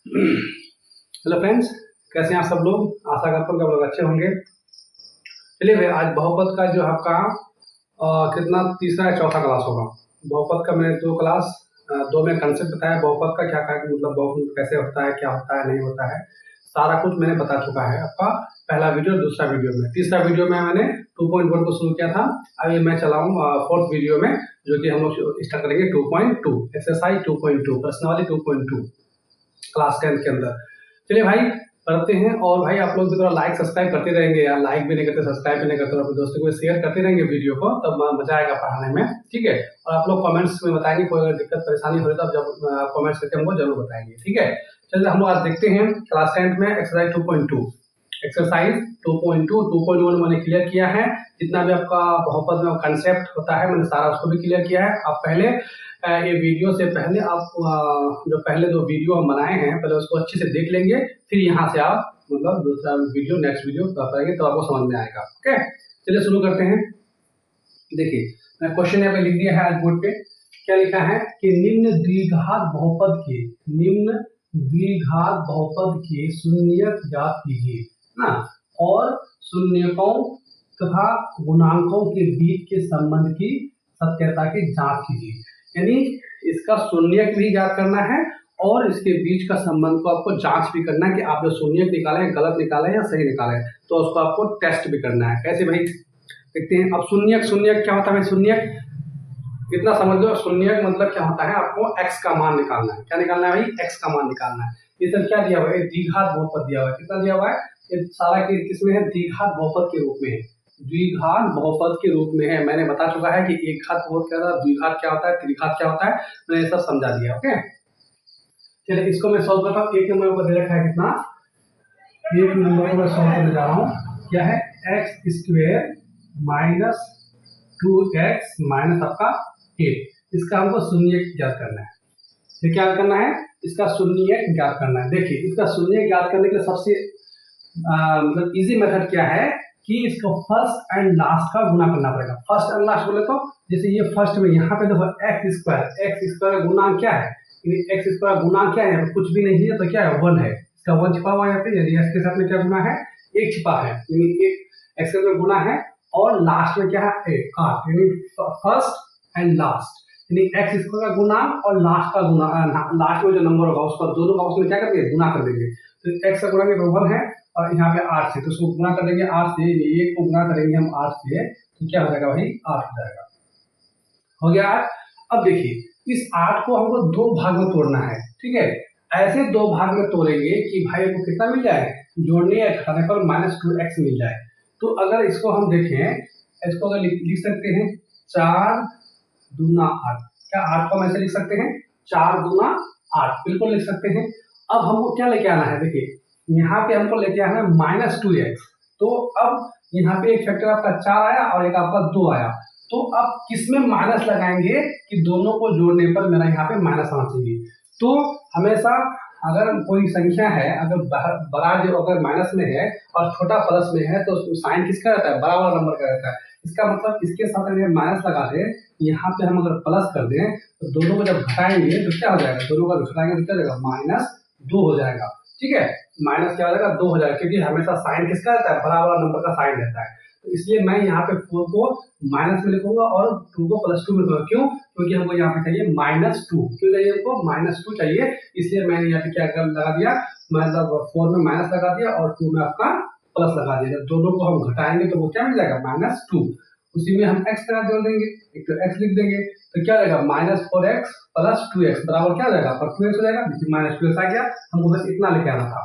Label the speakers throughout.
Speaker 1: Hello friends, कैसे हैं आप सब लोग। आशा करता हूँ कि आप लोग अच्छे होंगे। चलिए भाई, आज बहुपद का जो आपका कितना तीसरा या चौथा क्लास होगा। बहुपद का मैंने दो में कंसेप्ट बताया। बहुपद का क्या क्या मतलब बहुपद कैसे होता है, क्या होता है, नहीं होता है, सारा कुछ मैंने बता चुका है आपका पहला वीडियो, दूसरा वीडियो में। तीसरा वीडियो में मैंने 2.1 को शुरू किया था। अभी मैं चलाऊँ फोर्थ वीडियो में, जो कि हम लोग स्टार्ट करेंगे 2.2 एक्सरसाइज 2.2 प्रश्नावली 2.2 क्लास 10 के अंदर। चलिए भाई करते हैं। और भाई आप लोग भी थोड़ा लाइक सब्सक्राइब करते रहेंगे यार। लाइक भी नहीं करते, सब्सक्राइब भी नहीं करते, अपने दोस्तों को शेयर करते रहेंगे वीडियो को, तब मजा आएगा पढ़ाने में। ठीक है। और आप लोग कमेंट्स में बताएंगे, कोई अगर दिक्कत परेशानी हो रही तो आप जब कमेंट्स करके हमको जरूर बताएंगे। ठीक है। चलिए हम लोग आज देखते हैं क्लास 10 में एक्सरसाइज 2.2। एक्सरसाइज 2.1 मैंने क्लियर किया है। जितना भी आपका बहुपद में कंसेप्ट होता है मैंने सारा उसको भी क्लियर किया है। आप पहले ये वीडियो से पहले आप जो पहले दो वीडियो हम बनाए हैं पहले उसको अच्छे से देख लेंगे, फिर यहाँ से आप मतलब दूसरा वीडियो नेक्स्ट वीडियो करेंगे तो आपको समझ में आएगा। ओके, चलिए शुरू करते हैं। देखिए मैं क्वेश्चन यहाँ पे लिख दिया है आज बोर्ड पे। क्या लिखा है कि निम्न द्विघात बहुपद के शून्यक ज्ञात कीजिए ना, और शून्यकों तथा गुणांकों के बीच के संबंध की सत्यता की जांच कीजिए। यानी इसका शून्यक भी ज्ञात करना है और इसके बीच का संबंध को आपको जांच भी करना है कि आप जो शून्यक निकाले हैं गलत निकाले हैं या सही निकाले हैं, तो उसको आपको टेस्ट भी करना है। कैसे भाई देखते हैं। अब शून्यक क्या होता है। शून्यक इतना समझ लो, शून्यक मतलब क्या होता है, आपको x का मान निकालना है। क्या निकालना है भाई, x का मान निकालना है। ये सब क्या दिया हुआ है, द्विघात बहुपद दिया हुआ है। कितना दिया हुआ है, ये सारा किसमें है, द्विघात बहुपद के रूप में है। द्विघात बहुपद के रूप में है। मैंने बता चुका है कि एक घात बहुत क्या होता है, द्विघात क्या होता है, त्रिघात क्या होता है, मैंने ये सब समझा दिया। ओके, चलिए इसको मैं सॉल्व करता हूँ। एक नंबर पर दे रखा है कितना, एक नंबर पर सॉल्व करने जा रहा हूँ। क्या है, x square minus 2x minus आपका 8। इसका हमको शून्य ज्ञात करना है। ये क्या करना है, इसका शून्य ज्ञात करना है। देखिए इसका शून्य ज्ञात करने के लिए सबसे मतलब इजी मेथड क्या है कि इसको फर्स्ट एंड लास्ट का गुना करना पड़ेगा। फर्स्ट एंड लास्ट बोले तो जैसे ये फर्स्ट में यहाँ पे देखो एक्स स्क्वायर गुणांक क्या है, एक्स स्क्वायर गुणांक क्या है, कुछ भी नहीं है तो क्या है, 1 है। इसका 1 छिपा हुआ है यहाँ पे। यदि एक्स के साथ में क्या गुना है, 1 छिपा है, यानी एक एक्स में गुना है। और लास्ट में क्या है, 8, यानी फर्स्ट एंड लास्ट, यानी एक्स स्क्वायर का गुणांक और लास्ट का गुना, लास्ट में जो नंबर होगा उसका दोनों का उसमें क्या कर देंगे, गुना कर देंगे। तो एक्स का गुणा के 1 है और यहाँ पे 8 से, तो उसको गुना कर देंगे 8 से। एक को गुना करेंगे हम 8 से तो क्या हो जाएगा भाई, 8 हो जाएगा। हो गया 8। अब देखिए इस 8 को हमको 2 भाग में तोड़ना है। ठीक है, ऐसे 2 भाग में तोड़ेंगे कि भाई हमको कितना मिल जाए, जोड़ने या घटाने पर -2x मिल जाए। तो अगर इसको हम देखें, इसको अगर लिख सकते हैं 4 दूना 8। क्या 8 को हम ऐसे लिख सकते हैं, 4 दूना 8, बिल्कुल लिख सकते हैं। अब हमको क्या लेके आना है, देखिए यहाँ पे हमको लेके आना है -2x। तो अब यहाँ पे एक फैक्टर आपका 4 आया और एक आपका 2 आया। तो अब किसमें माइनस लगाएंगे कि दोनों को जोड़ने पर मेरा यहाँ पे माइनस आना चाहिए। तो हमेशा अगर कोई संख्या है, अगर बड़ा जो अगर माइनस में है और छोटा प्लस में है तो साइन किसका रहता है, बड़ा वाला नंबर का रहता है। इसका मतलब इसके साथ अगर माइनस लगा दें, यहाँ पे हम अगर प्लस कर दें तो दोनों को जब घटाएंगे तो क्या हो जाएगा, दोनों को घटाएंगे तो क्या हो जाएगा, -2 हो जाएगा। ठीक है, माइनस क्या हो जाएगा, 2 हो जाएगा, क्योंकि हमेशा साइन किसका रहता है, बड़ा वाला नंबर का साइन रहता है। तो इसलिए मैं यहाँ पे 4 को माइनस में लिखूंगा और 2 को +2 में लिखूंगा। क्यों, क्योंकि हमको यहाँ पे चाहिए -2। क्यों चाहिए हमको, -2 चाहिए। इसलिए मैंने यहाँ पे क्या लगा दिया, मतलब 4 में माइनस लगा दिया और 2 में आपका प्लस लगा दिया। जब दोनों को हम घटाएंगे तो वो क्या मिल जाएगा, -2। उसी में हम x का जोड़ देंगे, एक तो x लिख देंगे तो क्या रहेगा, -4x + 2x बराबर क्या हो जाएगा, पर 2x हो जाएगा। -2x आ गया, हमको बस इतना लेके आना था।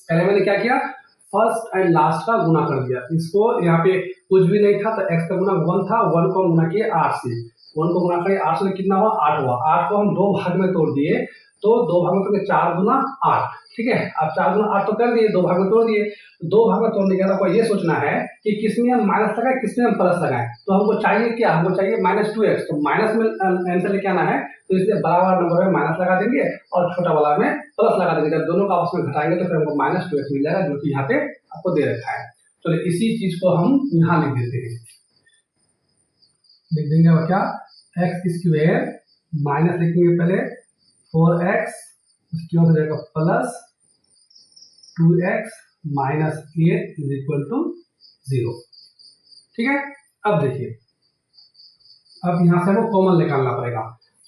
Speaker 1: पहले मैंने क्या किया, फर्स्ट एंड लास्ट का गुना कर दिया। इसको यहाँ पे कुछ भी नहीं था तो x का गुना 1 था, 1 को गुना किए 8 से, 1 को गुना करिए 8 से कितना हुआ, 8 हुआ। 8 को हम 2 भाग में तोड़ दिए, तो 2 भाग में तोड़ 4 दूना 8। ठीक है, अब 4 दूना 8 तो कर दिए, 2 भाग में तोड़ दिए। 2 भाग में तोड़ने के बाद आपको ये सोचना है कि किसमें हम माइनस लगाए, किसमें हम प्लस लगाए। तो हमको चाहिए क्या, हमको चाहिए -2x। तो माइनस में आंसर लेके आना है, तो इसलिए बड़ा वाला नंबर में माइनस लगा देंगे और छोटा वाला में प्लस लगा देंगे। जब दोनों का आपस में घटाएंगे तो फिर हमको -2x मिल जाएगा, जो कि यहाँ पे आपको दे रखा है। तो इसी चीज को हम यहाँ लिख देते हैं, लिख देंगे और क्या, x स्क्वायर माइनस लिखेंगे पहले 4x उसके बाद हो जाएगा plus 2x minus 8 is equal to 0। ठीक है, अब देखिए, अब यहाँ से हमको कॉमन निकालना पड़ेगा।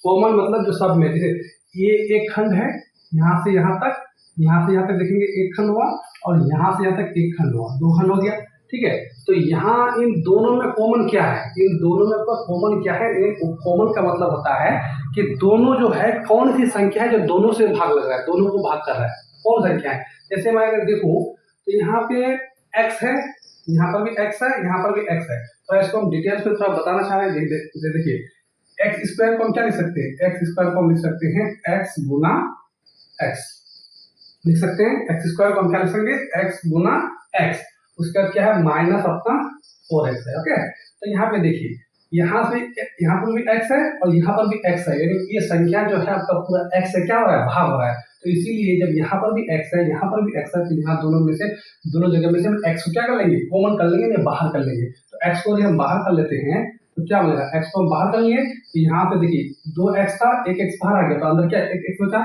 Speaker 1: कॉमन मतलब जो सब में, जैसे ये एक खंड है, यहाँ से यहाँ तक, यहाँ से यहाँ तक देखेंगे एक खंड हुआ, और यहाँ से यहाँ तक एक खंड हुआ, दो खंड हो गया। ठीक है, तो यहाँ इन दोनों में कॉमन क्या है, इन दोनों में कॉमन क्या है, कॉमन का मतलब होता है कि दोनों जो है, कौन सी संख्या है जो दोनों से भाग लग रहा है, दोनों को भाग कर रहा है, कौन संख्या है। जैसे मैं अगर देखूं तो यहाँ पे x है, यहाँ पर भी x है, यहाँ पर भी x है, तो इसको हम डिटेल्स में थोड़ा बताना चाह रहे हैं। देखिए, एक्स स्क्वायर को हम क्या लिख सकते हैं, एक्स स्क्वायर को हम लिख सकते हैं एक्स गुना एक्स, लिख सकते हैं एक्स स्क्वायर को हम क्या लिख सकते हैं, एक्स गुना एक्स, उसका क्या है माइनस अपना 4x है। ओके, तो यहाँ पे देखिए, यहाँ से यहाँ पर भी x है और यहाँ पर भी x है, यानी ये संख्या जो है आपका पूरा x से क्या हो रहा है, भाग हो रहा है। तो इसीलिए जब यहाँ पर भी x है, यहाँ पर भी x है, तो यहाँ दोनों में से, दोनों जगह में से हम x को क्या कर लेंगे, कॉमन कर लेंगे या बाहर कर लेंगे। तो x को हम बाहर कर लेते हैं तो क्या मिलेगा, x को हम बाहर कर लिए, तो यहाँ पे देखिए 2x था, एक x बाहर आ गया, तो अंदर क्या एक x बचा,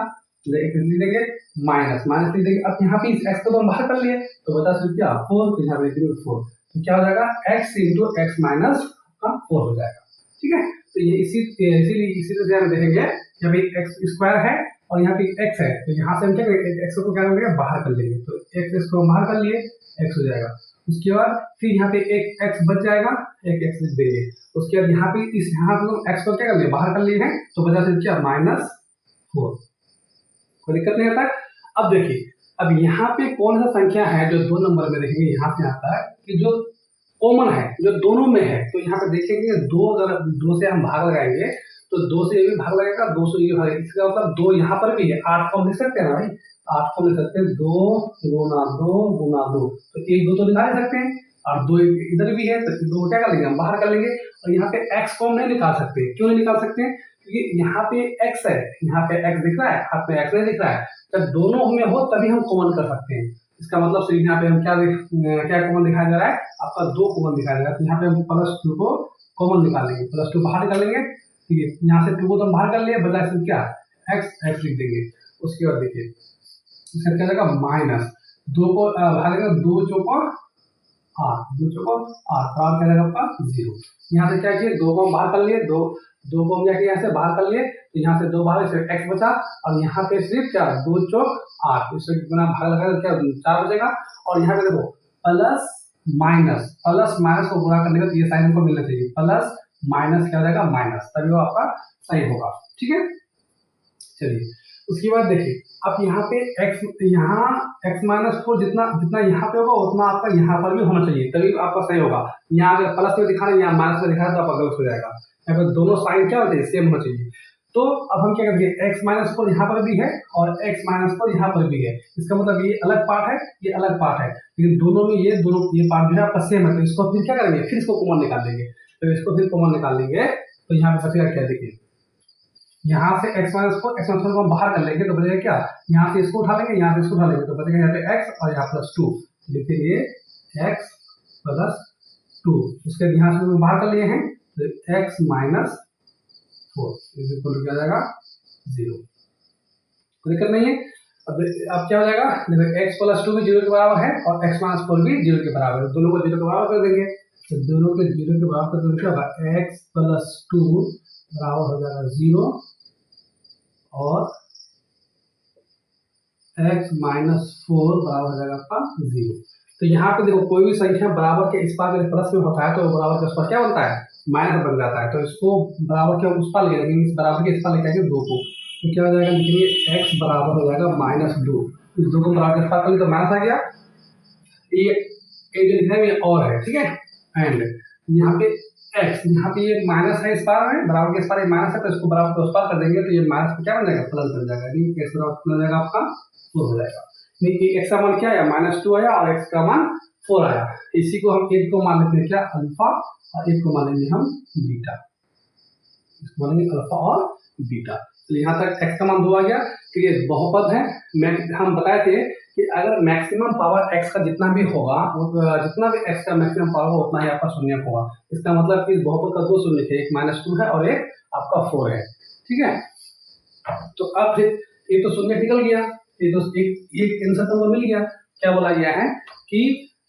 Speaker 1: एक लिख देंगे माइनस, माइनस लिख देंगे। अब यहाँ पे इस x को तो हम बाहर कर लिए, तो बचा सिर्फ क्या 4, तो यहाँ पे लिख देंगे 4, तो क्या हो जाएगा x इंटू एक्स माइनस 4 हो जाएगा। ठीक है, तो ये इसीलिए इसी तरह से हम देखेंगे, जब एक एक्स स्क्वायर है और यहाँ पे x है, तो यहाँ से हम क्या करेंगे, x को क्या करेंगे, बाहर कर लेंगे, तो x को हम बाहर कर लिए, x हो जाएगा। उसके बाद फिर यहाँ पे एक x बच जाएगा, एक x लिख देंगे। उसके बाद यहाँ पे यहाँ पे x को क्या कर लिए, बाहर कर लिए हैं, तो बचा सिर्फ क्या -4, कोई दिक्कत नहीं आता। अब देखिए, अब यहाँ पे कौन सा संख्या है जो 2 नंबर में देखेंगे, यहाँ से आता है कि जो कॉमन है, जो दोनों में है। तो यहाँ पे देखेंगे 2, अगर 2 से हम भाग लगाएंगे तो 2 से ये भी भाग लगेगा, 2 से ये भाग, इसका मतलब 2 यहाँ पर भी है, 8 को हम लिख सकते हैं ना भाई, 8 को लिख सकते हैं 2 गुना 2 गुना 2, तो 1 2 तो निकाल सकते हैं, और 2 इधर भी है, तो 2 क्या कर लेंगे, हम बाहर कर लेंगे। और यहाँ पे x को हम नहीं निकाल सकते, क्यों नहीं निकाल सकते, क्योंकि यहाँ पे x है, यहाँ पे x दिख रहा है, हाथ पे x नहीं दिख रहा है। जब दोनों में हो तभी हम कॉमन कर सकते हैं। इसका मतलब सिर्फ यहाँ पे हम क्या कॉमन दिखाया जा रहा है, आपका 2 कॉमन दिखाया जा रहा है, तो यहाँ पे हम +2 को कॉमन निकालेंगे, +2 बाहर निकालेंगे। ठीक है, यहाँ से 2 को तो हम बाहर कर लिए, बजाय सिर्फ क्या x लिख देंगे। उसके बाद देखिए इसका क्या जाएगा, -2 को भागेगा, 2 चौको 8, 2 चौको 8, और क्या जाएगा आपका 0। यहाँ से क्या किए, 2 को हम बाहर कर लिए, 2 को हम यहाँ से बाहर कर लिए, तो यहाँ से 2 बाहर, सिर्फ x बचा, और यहाँ पे सिर्फ क्या 2 चौक 8, इससे बिना भाग लगा क्या 4 बचेगा। और यहाँ पे देखो प्लस माइनस को गुणा करने का, तो ये साइन हमको मिलना चाहिए, प्लस माइनस क्या हो जाएगा माइनस, तभी वो आपका सही होगा। ठीक है, चलिए उसके बाद देखिए, अब यहाँ पे x -4 जितना यहाँ पे होगा उतना आपका यहाँ पर भी होना चाहिए, तभी आपका सही होगा। यहाँ अगर प्लस में दिखा रहे हैं, यहाँ माइनस में दिखा रहे हैं, तो आपका गलत हो जाएगा। यहाँ पे दोनों साइन क्या होते हैं, सेम होना चाहिए। तो अब हम क्या करेंगे, x -4 यहाँ पर भी है और x -4 यहाँ पर भी है, इसका मतलब ये अलग पार्ट है, ये अलग पार्ट है, लेकिन दोनों में ये पार्ट जो है आपका सेम है। तो इसको फिर क्या करेंगे, फिर इसको कॉमन निकाल देंगे, तो इसको फिर कॉमन निकाल लेंगे, तो यहाँ पे बचेगा क्या, देखिए यहाँ से x -4 को हम बाहर कर लेंगे, तो बचेगा क्या, यहाँ से इसको उठा लेंगे, यहाँ से इसको उठा लेंगे, तो बचेगा यहाँ पे x और यहाँ +2, लिखेंगे x +2। उसके यहाँ से बाहर कर लिए हैं, तो x -4 इज इक्वल टू क्या जाएगा 0, कोई दिक्कत नहीं है। अब क्या हो जाएगा, देखो x +2 भी 0 के बराबर है और x -4 भी 0 के बराबर है, दोनों को 0 के बराबर कर देंगे। तो दोनों के 0 के बराबर कर देंगे, क्या होगा x +2 बराबर हो जाएगा 0 और x -4 बराबर हो जाएगा आपका 0। तो यहाँ पे देखो कोई भी संख्या बराबर के इस पार प्लस में होता है, तो बराबर के उस पार क्या बनता है, माइनस बन जाता है। तो इसको बराबर के उस पार ले जाएंगे, इस बराबर के इस पार लेके आएंगे 2 को, तो क्या हो जाएगा, लिखेंगे x बराबर हो जाएगा -2, इस 2 को बराबर के इस पार कर, तो माइनस आ गया, ये जो लिखना है ये और है, ठीक है। एंड यहाँ पे x, यहाँ पे ये माइनस है, इस पार में बराबर के इस पार ये माइनस है, तो इसको बराबर के उस पार कर देंगे, तो ये माइनस क्या बन जाएगा, प्लस बन जाएगा, x बराबर कितना हो जाएगा आपका 4 हो जाएगा। x का मान क्या आया, -2 आया और x का मान 4 आया। इसी को हम एक को मान लेते हैं क्या, अल्फा, और एक को मान लेंगे हम बीटा, इसको मानेंगे अल्फा और बीटा। तो यहाँ तक x का मान 2 आ गया। तो ये बहुपद है, हम बताए थे कि अगर मैक्सिमम पावर x का जितना भी होगा, जितना भी x का मैक्सिमम पावर होगा उतना ही आपका शून्य होगा। इसका मतलब कि इस बहुपद का 2 शून्य थे, एक -2 है और एक आपका 4 है, ठीक है। तो अब फिर एक तो शून्य निकल गया, एक तो एक आंसर तो मिल गया। क्या बोला गया है कि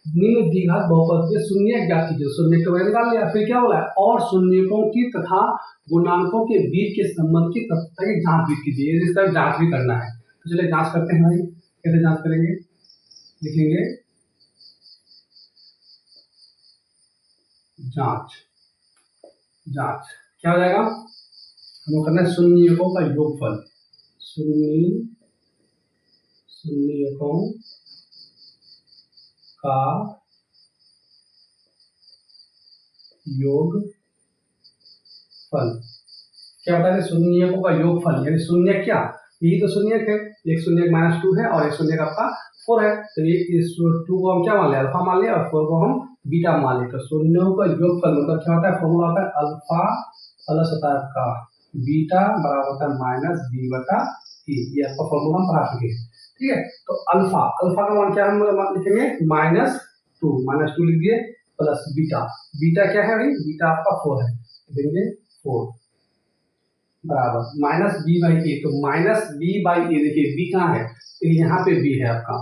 Speaker 1: निम्न द्विघात बहुपद के शून्य ज्ञात कीजिए, शून्य को निकाल लिया। फिर क्या बोला है, और शून्यकों की तथा गुणांकों के बीच के संबंध की तत्वता की जांच भी कीजिए, इसका जांच भी करना है। तो चलिए जांच करते हैं भाई, कैसे जांच करेंगे, लिखेंगे जांच। जांच क्या हो जाएगा, हमको करना है शून्यकों का योगफल, शून्यकों का योगफल। क्या बता रहे, शून्यकों का योगफल यानी शून्य क्या, यही तो शून्य है, एक शून्य -2 है और एक शून्य का आपका 4 है। तो ये इस 2 को हम क्या मान लिया, अल्फा मान लिया, और 4 को हम बीटा मान लिया। तो शून्यों का योगफल मतलब क्या होता है, फॉर्मूला होता है अल्फा प्लस होता है आपका बीटा बराबर होता है माइनस बी बटा ई। ये आपका फॉर्मूला हम पढ़ा चुके हैं, ठीक है। तो अल्फा का मान क्या हम लिखेंगे -2 लिख दिए, प्लस बीटा क्या है भाई, बीटा आपका 4 है, लिखेंगे 4 बराबर माइनस बी बाई ए। तो माइनस बी बाई ए, देखिए बी कहाँ है, तो यहाँ पे बी है आपका,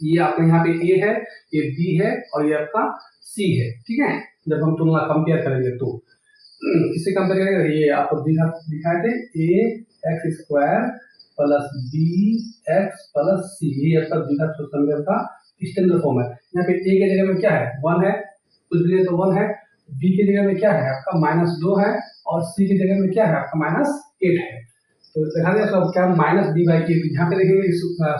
Speaker 1: ये आपका यहाँ पे ए है, ये बी है और ये आपका सी है, ठीक है। जब हम तुलना कंपेयर करेंगे तो किससे कंपेयर करेंगे, ये आपको दिखाए थे A X square plus B X plus C, ये आपका द्विघात समीकरण का स्टैंडर्ड फॉर्म है। यहाँ पे ए के जगह में क्या है, 1 है, कुछ भी तो 1 है, बी के जगह में क्या है आपका -2 है, और सी की जगह में क्या है आपका -8 है। तो देखा जाए तो क्या माइनस बी बाई ए, यहाँ पे देखेंगे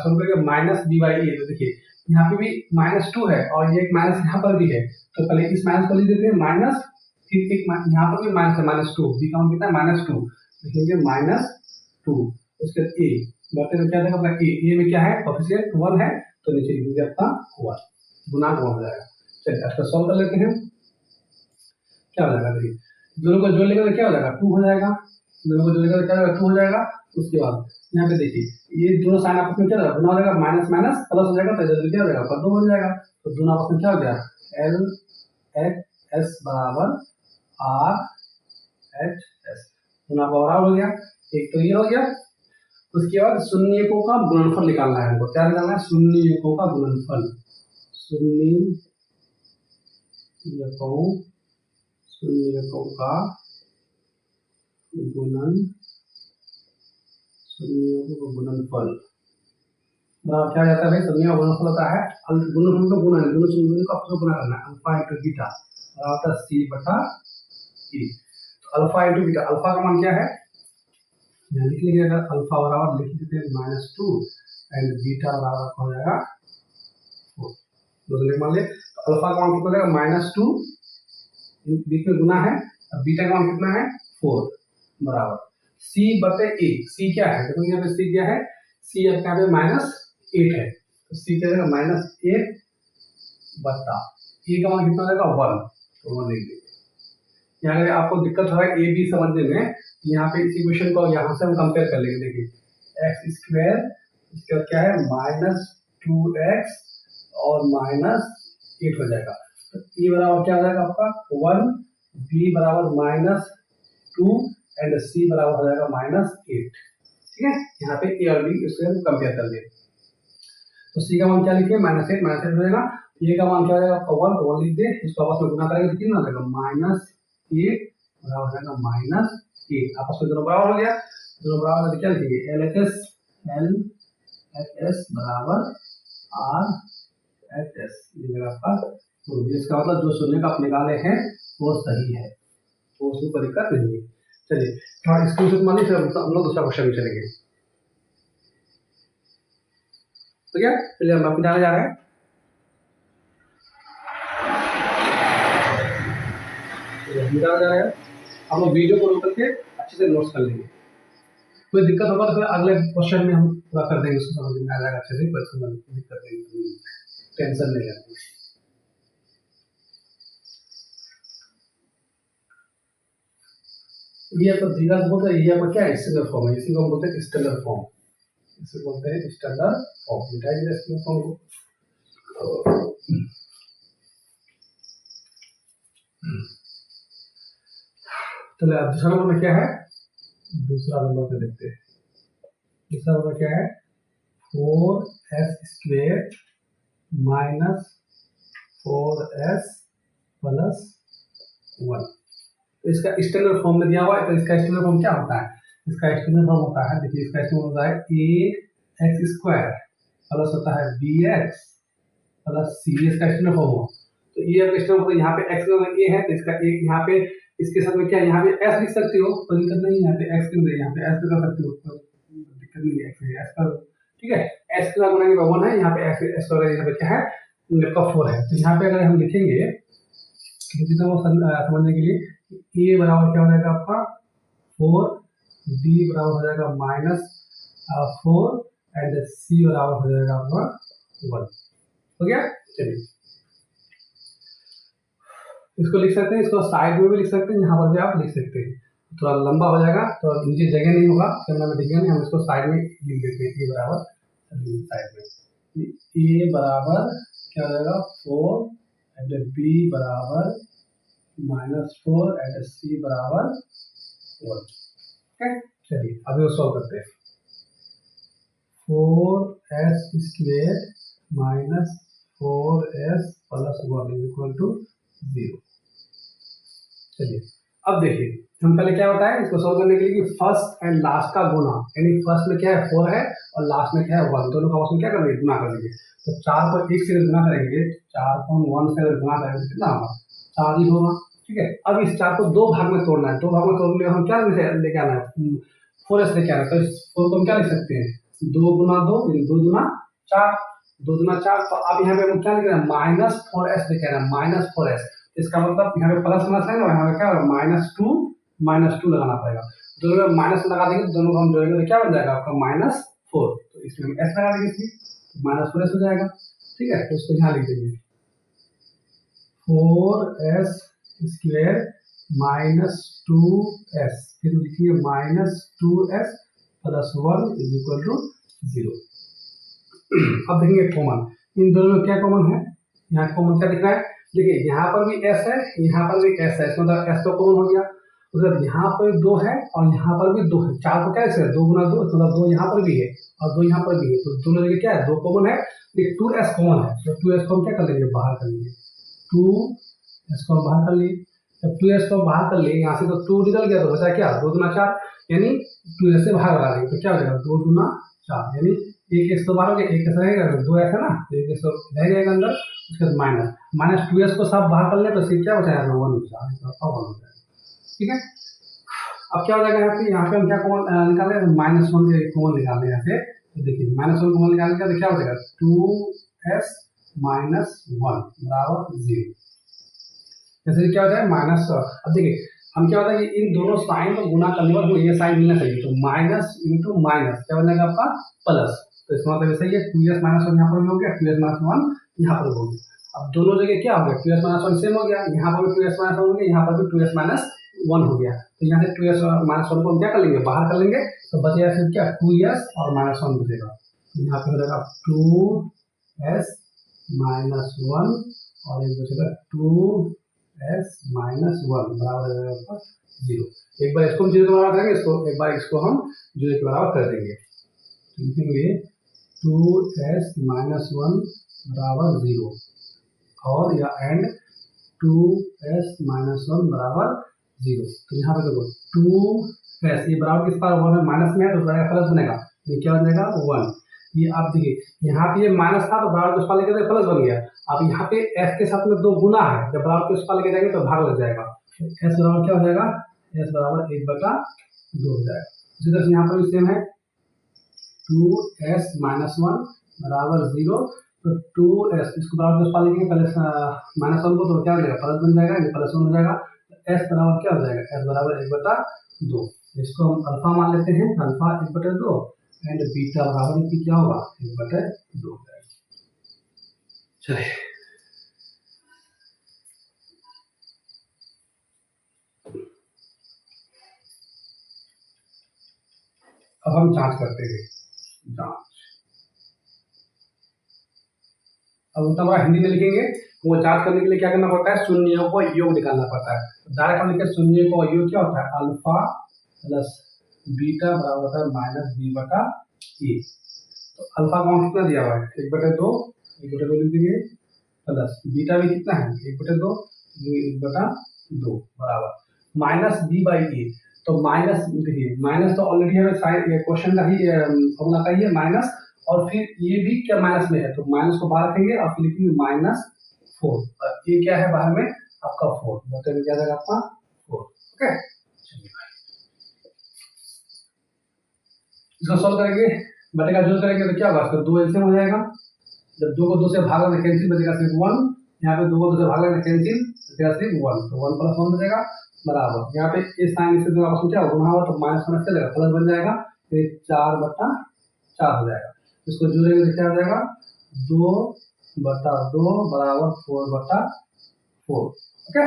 Speaker 1: समीकरण माइनस बी बाई ए, तो देखिए यहाँ पे भी -2 है और ये एक माइनस यहाँ पर भी है। तो पहले इस माइनस को लिख देते हैं माइनस, फिर एक यहाँ पर भी माइनस है -2, बी का मान कितना है -2, लिखेंगे -2, उसके बाद ए बढ़ते में क्या देगा अपना ए में क्या है कोएफिशिएंट 1 है, तो नीचे लिखेंगे आपका 1, गुणांक 1 हो जाएगा। चलिए इसका सॉल्व कर लेते हैं, क्या हो जाएगा, देखिए दोनों को जोड़ लेंगे तो क्या हो जाएगा 2 हो जाएगा, दोनों को जोड़ लेंगे तो क्या होगा 2 हो जाएगा। उसके बाद यहाँ पे देखिए ये दोनों साइन आपस में क्या होगा, गुना हो जाएगा, माइनस माइनस प्लस हो जाएगा, तो जल्दी क्या हो जाएगा 2 बन जाएगा। तो दोनों आपस में क्या हो गया, एल एच एस बराबर आर एच एस, दोनों आपका बराबर हो गया। एक तो ये हो गया। उसके बाद शून्यकों का गुणनफल निकालना है हमको, क्या निकालना है, शून्यकों का गुणनफल, शून्यकों का गुणनफल क्या जाता है भाई, शून्य का गुणनफल होता है, गुणनफल तो गुणा है, दोनों शून्यों का आपको गुणा करना है, अल्फा इंटू बीटा बराबर सी बटा ई। तो अल्फा इंटू बीटा, अल्फा का मान क्या है, यहाँ लिख लीजिएगा, अल्फा बराबर लिख देते हैं -2 एंड बीटा बराबर हो जाएगा 4, दूसरे मान ले। तो अल्फा का मान कितना हो जाएगा -2, बीच में गुना है, अब बीटा का मान कितना है 4 बराबर सी बटे ए। सी क्या है, देखो यहाँ पे सी क्या है, सी आपका यहाँ पे -8 है, तो सी क्या है -8 बटा ए का मान कितना हो जाएगा 1, तो 1 लिख देंगे। यहाँ अगर आपको दिक्कत हो रहा है ए बी समझने में, यहाँ पे इस इक्वेशन को यहाँ से हम कंपेयर कर लेंगे, देखिए एक्स स्क्वायर, इसके बाद क्या है -2x और -8 हो जाएगा। तो ए बराबर क्या हो जाएगा आपका 1, बी बराबर -2 एंड सी बराबर हो जाएगा -8, ठीक है। यहाँ पे ए और बी इसको हम कंपेयर कर लेंगे। तो सी का मान क्या लिखिए -8 हो जाएगा, ए का मान क्या हो जाएगा आपका 1, तो 1 लिख दे, इसको आपस में गुना करेंगे तो कितना हो जाएगा -8 बराबर हो जाएगा -8, आपस में दोनों बराबर हो गया। दोनों बराबर तो क्या लिखेंगे एल एच एस बराबर आर एच एस, लिखेगा आपका। तो इसका मतलब जो शून्य का आप निकाले हैं वो सही है, तो उसमें कोई दिक्कत नहीं है। चलिए थोड़ा इसको मान लीजिए, हम लोग दूसरा क्वेश्चन में चलेंगे, तो क्या चलिए हम आपको जाने जा रहे हैं। जा रहे हैं हम लोग वीडियो को रोक करके अच्छे से नोट्स कर लेंगे, कोई दिक्कत होगा तो फिर अगले क्वेश्चन में हम पूरा कर देंगे, उसको समझ में आ जाएगा अच्छे से, कोई दिक्कत नहीं, टेंशन नहीं लेना। ये आपका द्विघात बोलते हैं, ये आपका क्या है स्टैंडर्ड फॉर्म है, इसी को हम बोलते हैं स्टैंडर्ड फॉर्म, इसे बोलते हैं स्टैंडर्ड फॉर्म, मिटाई दिया स्टैंडर्ड फॉर्म को। चलिए अब दूसरा नंबर में क्या है, दूसरा नंबर पे देखते हैं। दूसरा होगा क्या है 4s² माइनस 4s प्लस 1। तो इसका स्टैंडर्ड फॉर्म में दिया हुआ है, तो इसका स्टैंडर्ड फॉर्म क्या होता है? इसका स्टैंडर्ड फॉर्म होता है, देखिए इसका स्टैंडर्ड होता है ax² प्लस होता है bx प्लस c, इसका स्टैंडर्ड फॉर्म हो। तो ये अब स्टैंडर्ड फॉर्म, यहाँ पे x a है तो इसका एक यहाँ पे इसके साथ में क्या यहाँ पे s लिख सकते हो, कोई दिक्कत नहीं है। यहाँ पे x के अंदर यहाँ पे s कर सकते हो, कोई दिक्कत नहीं है, x कर, ठीक है। s के बाद बनाएंगे 1 है, यहाँ पे s वगैरह यहाँ पे क्या है आपका 4 है। तो यहाँ पे अगर हम लिखेंगे जितना वो समझने के लिए, a बराबर क्या हो जाएगा आपका 4, b बराबर हो जाएगा -4 एंड c बराबर हो जाएगा आपका 1। हो गया। चलिए इसको लिख सकते हैं, इसको साइड में भी लिख सकते हैं, यहाँ पर भी आप लिख सकते हैं। थोड़ा लंबा हो जाएगा तो नीचे जगह नहीं होगा, कैमरा में दिखेगा नहीं, हम इसको साइड में लिख देते हैं। ए बराबर साइड में ए बराबर क्या हो जाएगा 4 एंड बी बराबर -4 एंड सी बराबर 1। ठीक है, चलिए अभी वो सॉल्व करते हैं। 4s² minus 4s plus 1 is equal to 0। चलिए अब देखिए, हम पहले क्या बताएं इसको सॉल्व करने के लिए कि फर्स्ट एंड लास्ट का गुना, यानी फर्स्ट में क्या है 4 है और लास्ट में क्या है 1, दोनों का आपस में क्या कर देंगे गुना कर देंगे। तो 4 को 1 से अगर गुना करेंगे, 4 को 1 से अगर गुना करेंगे कितना होगा 4 ही होगा। ठीक है, अब इस 4 को दो भाग में तोड़ना है, दो भाग में तोड़ने के लिए हम क्या लेके आना है 4s लेके आना है। तो इस 4 को हम क्या लिख सकते हैं 2 गुना 2 2 गुना 4, 2 गुना 4। तो अब यहाँ पे हम क्या लिख रहे हैं -4s लेके आना है, -4s। इसका मतलब यहाँ पे प्लस माइनस है ना, यहाँ पे क्या होगा -2 लगाना पड़ेगा। दोनों में माइनस लगा देंगे, दोनों को हम जोड़ेंगे तो क्या बन जाएगा आपका -4। तो इसमें हम s लगा देंगे, इसमें -4s हो जाएगा। ठीक है, तो इसको यहाँ लिख देंगे 4s² माइनस 2s, फिर लिखिए -2s plus 1 is equal to 0। अब देखेंगे कॉमन, इन दोनों में क्या कॉमन है, यहाँ कॉमन क्या दिख रहा है, देखिए यहाँ पर भी s है, यहाँ पर भी s है, इसका मतलब s तो कॉमन हो गया। मतलब यहाँ पर 2 है और यहाँ पर भी 2 है, 4 को कैसे 2 गुना 2, मतलब 2 यहाँ पर भी है और 2 यहाँ पर भी है, तो दोनों जगह क्या है 2 कॉमन है। देखिए 2s कॉमन है, तो 2s को हम क्या कर लेंगे बाहर कर लेंगे, 2s को हम बाहर कर लिए। जब 2s को बाहर कर लिए यहाँ से, तो 2 निकल गया तो बचा क्या 2 गुना 4, यानी 2s से बाहर लगा देंगे तो क्या हो जाएगा 2 गुना 4, यानी एक s तो बाहर हो गया, एक ऐसा रहेगा 2s है ना, तो एक s तो रह जाएगा अंदर, उसके बाद -2s को सब बाहर कर ले तो फिर क्या बचाएगा 1 बचा। ठीक है, अब क्या हो जाएगा यहाँ पे हम क्या कॉमन निकाल रहे हैं -1 के कॉमन निकाल रहे हैं यहाँ से। तो देखिए -1 कॉमन निकालने का तो क्या हो जाएगा 2s - 1 बराबर 0। जैसे क्या होता है माइनस, अब देखिए हम क्या होता है कि इन दोनों साइन को गुना करने पर हमें ये साइन मिलना चाहिए, तो माइनस इंटू माइनस क्या बनेगा आपका प्लस। तो इसका मतलब ऐसा ही है 2s - 1 यहाँ पर भी हो गया, 2s - 1 यहाँ पर हो गया। अब दोनों जगह क्या हो गया 2s - 1 सेम हो गया, यहाँ पर भी 2s - 1 हो गया, यहाँ पर भी 2s - 1 हो गया। तो यहाँ से 2s - 1 को हम क्या कर लेंगे बाहर कर लेंगे, तो बचेगा फिर क्या 2s और -1 बचेगा। तो यहाँ पे हो जाएगा 2s - 1 और एक बचेगा 2s - 1 बराबर हो जाएगा 0। एक बार इसको हम 0 के बराबर करेंगे, इसको एक बार इसको हम 0 के बराबर कर देंगे, तो लिखेंगे 2s - 1 बराबर 0 और या एंड 2s - 1 बराबर 0। तो यहाँ पे देखो 2s ये बराबर किस पास 1 है, माइनस में है तो बराबर प्लस बनेगा, ये क्या बन जाएगा 1। ये आप देखिए यहाँ पे ये माइनस था तो बराबर के उस पार लेके प्लस बन गया। अब यहाँ पे s के साथ में 2 गुना है, जब बराबर के उस पार लेके जाएंगे तो भाग लग जाएगा, s बराबर क्या हो जाएगा s बराबर 1/2 हो जाएगा। इसी तरह से यहाँ पर भी सेम है 2s - 1 बराबर 0। तो 2s इसको बराबर के उस पार लेके पहले -1 को तो क्या हो जाएगा प्लस बन जाएगा, ये +1 हो जाएगा। तो s बराबर क्या हो जाएगा s बराबर 1/2। इसको हम अल्फा मान लेते हैं, अल्फा 1/2 एंड बीटा बराबर इसकी क्या होगा 1/2 हो जाएगा। चलिए अब हम जांच करते हैं, जांच। अब उतना बड़ा हिंदी में लिखेंगे, वो जांच करने के लिए क्या करना पड़ता है शून्यों को योग निकालना पड़ता है। डायरेक्ट हम लिखे शून्य को योग क्या होता है अल्फा प्लस बीटा बराबर होता है -b/2। ई। तो अल्फा का मान कितना दिया हुआ है 1/2, 1/2 लिख देंगे, प्लस बीटा भी कितना है 1/2, 1/2 बराबर माइनस बी बाई ए। तो माइनस देखिए माइनस तो ऑलरेडी हमें साइन क्वेश्चन का ही फॉर्मूला का ही है माइनस, और फिर ये भी क्या माइनस में है तो माइनस को बाहर रखेंगे और फिर लिखेंगे -4, और ये क्या है बाहर में आपका 4, बटे में क्या जाएगा आपका 4। ओके चलिए भाई इसको सॉल्व करेंगे, बटे का जो करेंगे तो क्या होगा इसका 2 एलसीएम हो जाएगा, जब 2 को 2 से भाग लेना कैंसिल बचेगा सिर्फ 1, यहाँ पे 2 को 2 से भाग लेना कैंसिल बचेगा सिर्फ 1, तो 1 + 1 बचेगा बराबर यहाँ पे इस साइन से जो आपस में क्या गुणा हुआ तो माइनस माइनस क्या जाएगा प्लस बन जाएगा, तो 4/4 हो जाएगा। इसको जोड़ेंगे तो क्या हो जाएगा 2/2 बराबर 4/4। ओके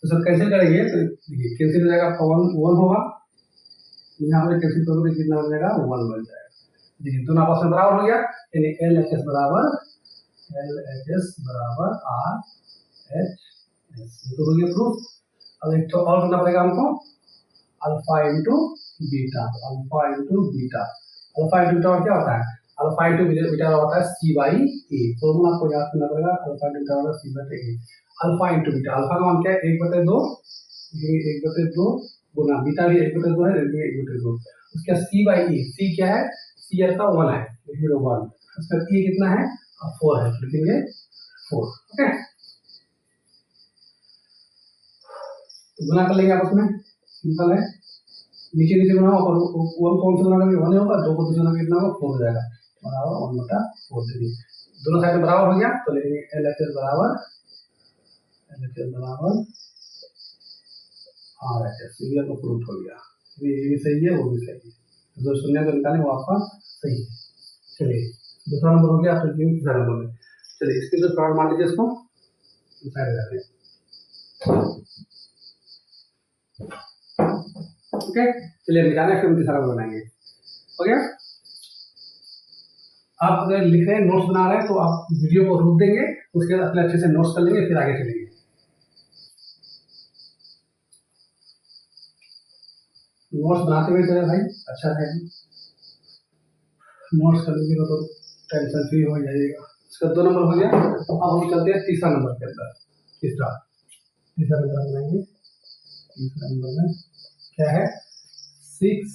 Speaker 1: तो सब कैंसिल करेंगे तो देखिए कैंसिल हो जाएगा आपका 1 होगा, यहाँ पे कैंसिल करोगे तो कितना बन जाएगा 1 बन जाएगा। देखिए दोनों आपस में बराबर हो गया, यानी LHS बराबर RHS, ये तो हो गया प्रूफ। अब एक तो और करना पड़ेगा हमको alpha into beta, alpha into beta और क्या होता है अल्फा इंटू बीटा होता है C/A, फॉर्मूला आपको याद करना पड़ेगा अल्फा इंटू बीटा होता है C/A। Alpha into beta, alpha का मान क्या है 1/2, 1/2 गुना बीटा भी 1/2 है, 1/2 उसका C/A, C क्या है C का 1 है, लिखेंगे 1, उसका E कितना है 4 है, लिखेंगे 4। ओके तो गुना कर लेंगे आपस में, सिंपल है, नीचे नीचे गुना होगा, 1 कौन से गुना करेंगे 1 होगा, 2 को 2 गुना कितना होगा 4 हो जाएगा, बराबर 1/4 दे दीजिए, दोनों साइड में बराबर हो गया तो लिखेंगे LHS बराबर RHS, ये आपको प्रूफ हो गया, ये भी सही है वो भी सही है, जो शून्य को निकालें वो आपका सही है। चलिए दूसरा नंबर हो गया, फिर तीसरा नंबर में चलिए इसके जो प्लॉट मान लीजिए इसको साइड हो जाते हैं। ओके चलिए निकालें, फिर तीसरा नंबर बनाएंगे। हो गया, आप अगर लिख रहे हैं नोट्स बना रहे हैं तो आप वीडियो को रोक देंगे, उसके बाद अपने अच्छे से नोट्स कर लेंगे, फिर आगे चलेंगे। नोट्स बनाते हुए चले भाई, अच्छा है नोट्स कर लीजिएगा तो टेंशन फ्री हो जाइएगा। इसका 2 नंबर हो गया, अब हम चलते हैं तीसरा नंबर के अंदर। तीसरा नंबर बनाएंगे, तीसरा नंबर में क्या है 6x²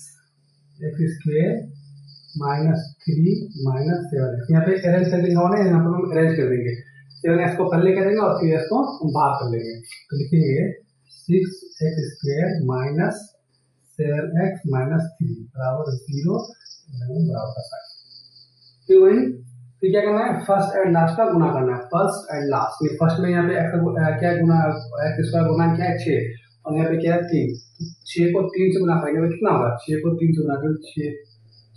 Speaker 1: -3 -7x, यहाँ पे अरेंज कर देंगे, यहाँ पर हम अरेंज कर देंगे, 7x को पहले करेंगे और 3x को बाहर कर लेंगे, तो लिखेंगे 6x² -7x -3 बराबर 0 बराबर का साइन। फिर वही फिर क्या करना है फर्स्ट एंड लास्ट का गुना करना है, फर्स्ट एंड लास्ट में फर्स्ट में यहाँ पे x क्या गुना x² गुना क्या है 6, और यहाँ पे क्या है 3, 6 को 3 से गुना करेंगे तो कितना होगा 6 को 3 से गुना करेंगे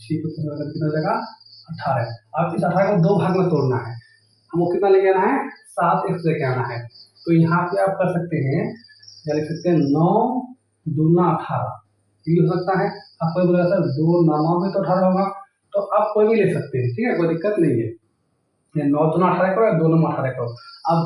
Speaker 1: 6 को 3 से गुना कितना हो जाएगा 18। अब इस 18 को 2 भाग में तोड़ना है, हमको कितना लेके आना है 7x लेके आना है, तो यहाँ पे आप कर सकते हैं या लिख सकते हैं 9 दूना 18, ये हो सकता है। आप कोई बोलेगा सर 2 9 में तो 18 होगा, तो आप कोई भी ले सकते हैं, ठीक है कोई दिक्कत नहीं है, 9 दूना 18 करो या 2 9 18 करो। अब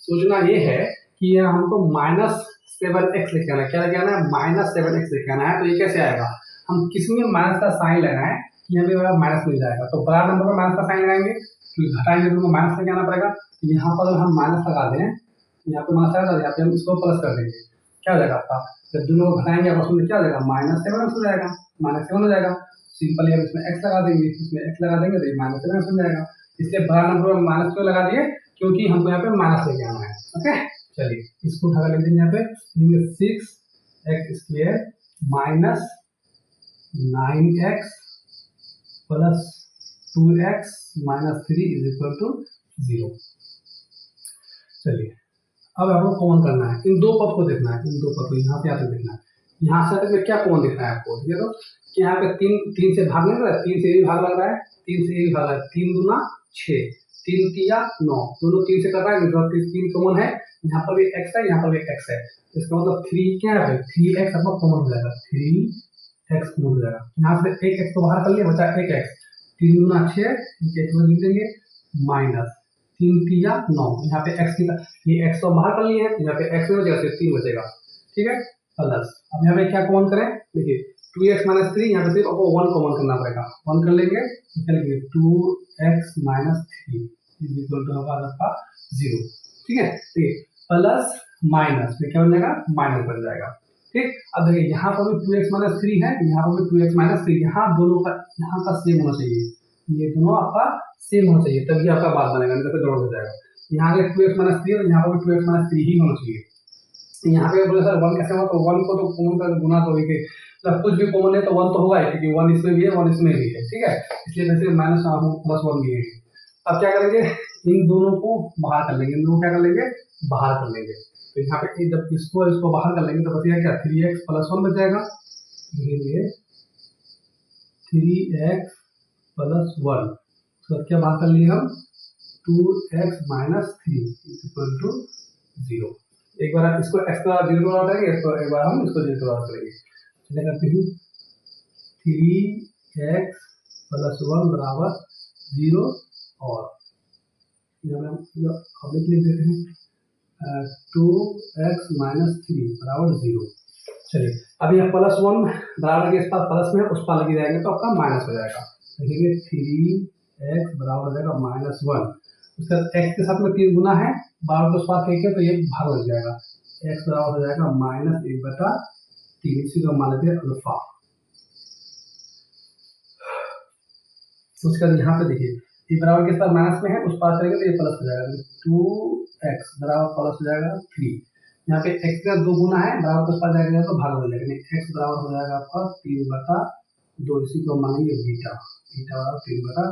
Speaker 1: सोचना ये है कि ये हमको -7x लेके आना है, क्या लेके आना है -7x लेके आना है, तो ये कैसे आएगा हम किसमें माइनस का साइन लेना है, यहाँ पे माइनस मिल जाएगा, तो बड़ा नंबर में माइनस का साइन लगाएंगे, क्योंकि घटाएंगे तो माइनस लेके आना पड़ेगा, यहाँ पर हम माइनस लगा दें, यहाँ पे माइनस आएगा, यहाँ पे हम इसको प्लस कर देंगे, क्या हो जाएगा आपका जब दोनों को घटाएंगे आपस में क्या हो जाएगा -7x हो जाएगा, -7 हो जाएगा, सिंपली हम इसमें x लगा देंगे, इसमें x लगा देंगे तो -7x हो जाएगा। इसलिए बड़ा नंबर में माइनस क्यों लगा दिए, क्योंकि हमको यहाँ पे माइनस लेके आना है। ओके चलिए इसको उठा लिख देंगे, यहाँ पे 6x² -9x + 2x -3 = 0। चलिए अब आपको कॉमन करना है, इन दो पद को देखना है, इन दो पद को यहाँ से आते देखना है, यहाँ से तक में क्या कॉमन दिख रहा है आपको, ठीक है तो कि यहाँ पे 3 से भाग नहीं रहा है, 3 से भी भाग लग रहा है, 3 से भी भाग लग रहा है, 3 दूना 6, 3 तिया 9, दोनों 3 से कर रहा है, 3 कॉमन है, यहाँ पर भी x है, यहाँ पर भी x है, इसका मतलब 3 क्या है 3x आपका कॉमन हो जाएगा, 3x कॉमन हो जाएगा, यहाँ से एक x को बाहर कर लिया बचा 1x, 3 दूना 6 लिख देंगे माइनस 3 तिया 9, यहाँ पे x की ये x को बाहर कर लिए हैं, यहाँ पे x में बचेगा 3 बचेगा, ठीक है प्लस। अब यहाँ पे क्या कॉमन करें, देखिए 2x माइनस 3, यहाँ पे सिर्फ आपको 1 कॉमन करना पड़ेगा, 1 कर लेंगे तो क्या लिखेंगे 2x minus 3 is equal to आपका 0। ठीक है, प्लस माइनस में क्या बन जाएगा, माइनस बन जाएगा। ठीक, अब देखिए यहाँ पर भी 2x माइनस 3 है, यहाँ पर भी 2x माइनस 3, यहाँ दोनों का यहाँ का सेम होना चाहिए, ये दोनों आपका सेम होना चाहिए, तभी आपका बात बनेगा, नहीं तो गड़बड़ हो जाएगा। यहाँ पे 2x माइनस 3 और यहाँ पर भी 2x माइनस 3 ही होना चाहिए। यहाँ पे बोले सर 1 कैसे हुआ, तो 1 को तो कॉमन कर गुना तो होगी, मतलब कुछ भी कॉमन है तो 1 तो होगा ही, क्योंकि 1 इसमें भी है 1 इसमें भी है। ठीक है, इसलिए वैसे माइनस प्लस 1 भी है। अब क्या करेंगे, इन दोनों को बाहर कर लेंगे, इन दोनों क्या कर लेंगे, बाहर कर लेंगे। तो यहाँ पे जब इसको बाहर कर लेंगे तो बचेगा क्या, 3x प्लस 1 बच जाएगा, लिखेंगे 3x प्लस 1, तो क्या बाहर कर लिए हम 2x minus 3 is equal to 0। एक बार इसको x का 0 बना देंगे, इसको एक बार हम इसको 0 बना करेंगे। चलिए करते हैं 3x प्लस 1 बराबर 0 और यहाँ हम लिख देते हैं 2x माइनस 3 बराबर 0। चलिए अब यहाँ प्लस 1 बराबर के इस पास प्लस में उस पार लगी जाएंगे तो आपका माइनस हो जाएगा, देखेंगे 3x बराबर हो जाएगा माइनस 1, उसके बाद x के साथ में 3 गुना है, बार को उस पार फेंके तो ये भाग लग जाएगा, x बराबर हो जाएगा माइनस 1/3, इसी को मान लेते हैं अल्फा। उसके बाद यहाँ पे देखिए ये बराबर के साथ माइनस में है, उस पार करेंगे तो ये प्लस हो जाएगा, 2x बराबर प्लस हो जाएगा 3, यहाँ पे x का 2 गुना है, बराबर के उस पार जाएगा तो भाग हो जाएगा, x बराबर हो जाएगा आपका 3/2, इसी को मानेंगे बीटा, बीटा बराबर 3/2,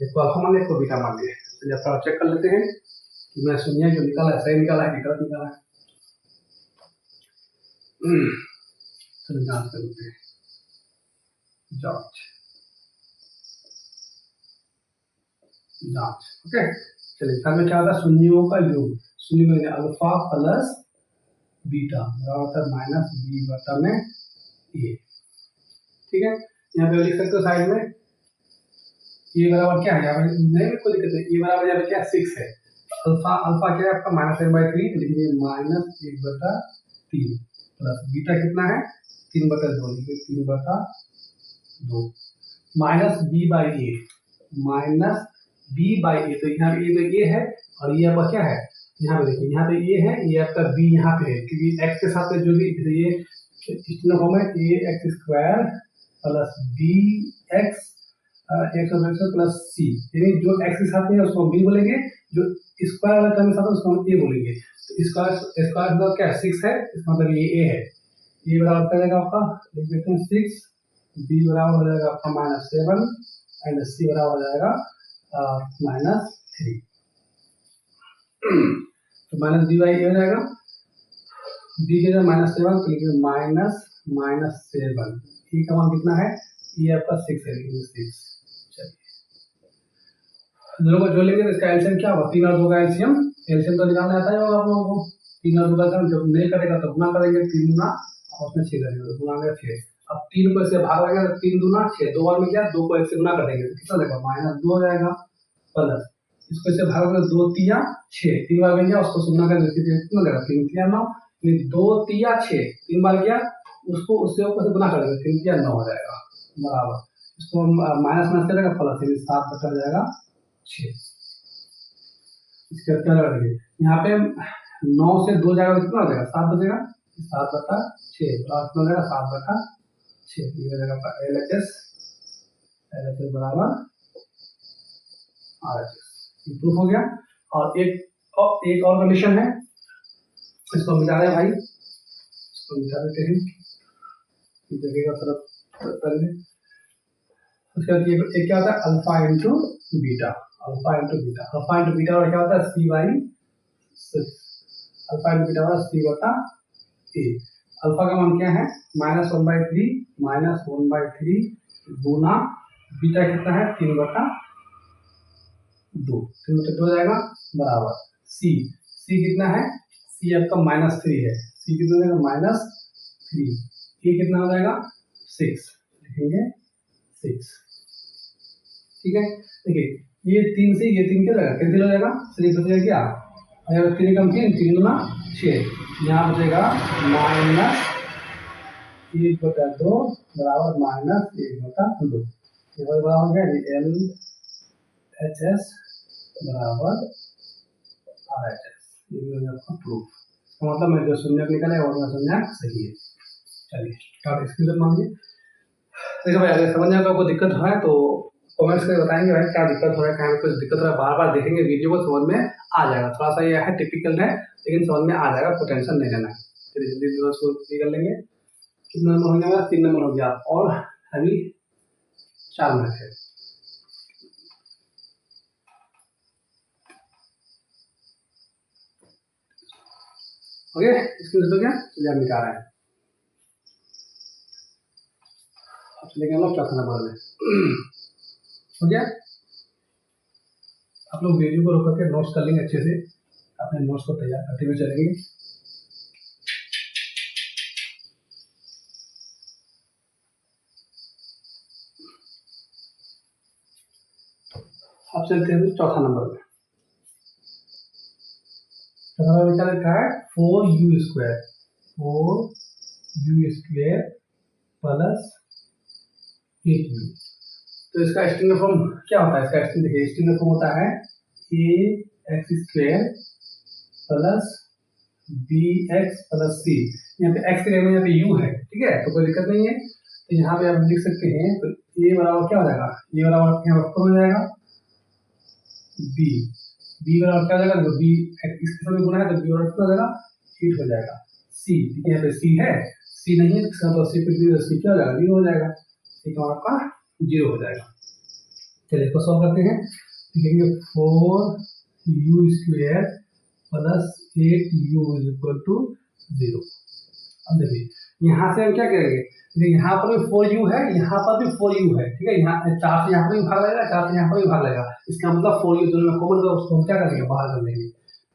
Speaker 1: इसको अल्फा मान लिया, इसको बीटा मान लिया। तो जब थोड़ा चेक कर लेते हैं कि मैं शून्य जो निकाला है सही निकाला है कि गलत निकाला है, चलो जांच कर लेते हैं, जांच जांच ओके। चलिए इसका में क्या होता है, शून्यों का योग, शून्य में अल्फा प्लस बीटा बराबर माइनस बी बटा में ए। ठीक है, यहाँ पे लिख सकते हो साइड में ये बराबर क्या है, यहाँ पे नहीं कोई दिक्कत नहीं, ये बराबर यहाँ पे क्या 6 है, अल्फा अल्फा क्या है आपका -1/3, तो लिखिए -1/3 प्लस बीटा कितना है 3/2, लिखिए 3/2 minus B by A, minus B by A, तो यहाँ पे ये तो ये है और ये आपका क्या है, यहाँ पे देखिए यहाँ पे ये है, ये आपका बी यहाँ पे है, क्योंकि x के साथ में जो भी ये इतना फॉर्म है ax² plus B X plus C, यानी जो x के साथ में उसको हम b बोलेंगे, जो स्क्वायर वाला टर्म के साथ उसको हम a बोलेंगे। तो स्क्वायर मतलब क्या 6 है, इसका मतलब ये a है, ये बराबर कर जाएगा आपका, लिख देते हैं 6, b बराबर हो जाएगा आपका -7 एंड c बराबर हो जाएगा -3। तो माइनस बी बाई ए हो जाएगा, बी के जगह -7 तो लिखिए -7, ई का मान कितना है, ये आपका 6 है, लिखिए 6। दोनों को जोड़ लेंगे तो इसका एलसीएम क्या होगा, 3 और 2 का एलसीएम तो निकालना आता है आप लोगों को, 3 और 2 का एलसीएम जब नहीं करेगा तो गुना करेंगे, 3 गुना और उसमें 6 करेंगे तो गुना में 6। अब 3 को इससे भाग लगेगा, 3 दूना 6, 2 बार में क्या 2 को 1 से गुना कर देंगे, कितना देगा -2 हो जाएगा, प्लस इसको इससे भाग में 2 3 6, 3 बार में गया उसको गुना कर देंगे, कितना देगा 3 3 9, ये 2 3 6, 3 बार गया उसको उससे ऊपर से गुना कर देंगे, 3 3 9 हो जाएगा बराबर, इसको माइनस माइनस करेगा प्लस, यानी 7 बचा जाएगा 6। इसके बाद क्या लगा, यहाँ पे 9 से 2 जाएगा कितना हो जाएगा 7 बचेगा, 7/6 प्लस हो जाएगा 7/6, ये हो जाएगा LHS बराबर RHS, प्रूफ हो गया। और एक और कंडीशन है, इसको मिटा रहे भाई, इसको मिटा देते हैं, जगह का तरफ पहले। उसके बाद ये क्या होता है alpha into beta, alpha into beta और क्या होता है c/6, अल्फा इंटू बीटा और c/a। अल्फा का मान क्या है -1/3 गुना बीटा कितना है 3/2 हो जाएगा बराबर c कितना है, c आपका -3 है, c कितना हो जाएगा -3, ये कितना हो जाएगा 6, लिखेंगे 6। ठीक है, देखिए ये 3 से ये 3 क्या जाएगा कैंसिल हो जाएगा, सिर्फ बचेगा क्या, अगर 3 कम 3 3 गुना 6, यहाँ बचेगा 1/2 बराबर माइनस 1/2। ये वही बराबर क्या है, LHS बराबर RHS। ये भी हो गया आपका प्रूफ। इसका मतलब मैं जो शून्यक निकले वो मेरा शून्यक सही है। चलिए स्टार्ट स्क्रीन मान लीजिए। देखो भाई अगर समझ में आपको दिक्कत है तो कमेंट्स में बताएंगे भाई क्या दिक्कत हो रहा है, कहाँ पे कुछ दिक्कत हो रहा है। बार बार देखेंगे वीडियो को समझ में आ जाएगा। थोड़ा सा ये है टिपिकल है लेकिन समझ में आ जाएगा, आपको टेंशन नहीं लेना है। चलिए जल्दी जो इसको कर लेंगे। कितना नंबर हो गया, 3 नंबर हो गया और अभी 4 मिनट है। ओके स्क्रीन हो गया, चलिए हम निकाल रहे हैं। अब चलेंगे हम लोग चौथा नंबर में। हो गया, आप लोग वीडियो को रोक करके नोट्स कर लेंगे अच्छे से, अपने नोट्स को तैयार करते हुए चलेंगे। अब चलते हैं चौथा नंबर में। चौथा नंबर क्या लिखा है, 4u² 4u² प्लस 8u। तो इसका स्टैंडर्ड फॉर्म क्या होता है, इसका स्टैंडर्ड फॉर्म होता है ax² plus bx plus c। यहाँ पे x की जगह यहाँ पे u है, ठीक है, तो कोई दिक्कत नहीं है। तो यहाँ पे आप लिख सकते हैं, तो a बराबर क्या हो जाएगा, a बराबर यहाँ पर हो जाएगा b बराबर क्या हो जाएगा, तो b इसके साथ गुना है तो b बराबर क्या हो जाएगा 8 हो जाएगा। c यहाँ पे c है, c नहीं है तो c पे c क्या हो जाएगा 0 हो जाएगा, c का आपका 0 हो जाएगा। चलिए इसको सॉल्व करते हैं। लिखेंगे 4u² प्लस 8u = 0। अब देखिए यहाँ से हम क्या करेंगे, देखिए यहाँ पर भी 4u है, यहाँ पर भी 4u है, ठीक है। यहाँ 4 से यहाँ पर भी भाग लगेगा, 4 से यहाँ पर भी भाग लगेगा। इसका मतलब 4u दोनों में कॉमन, तो उसको हम क्या करेंगे बाहर कर लेंगे।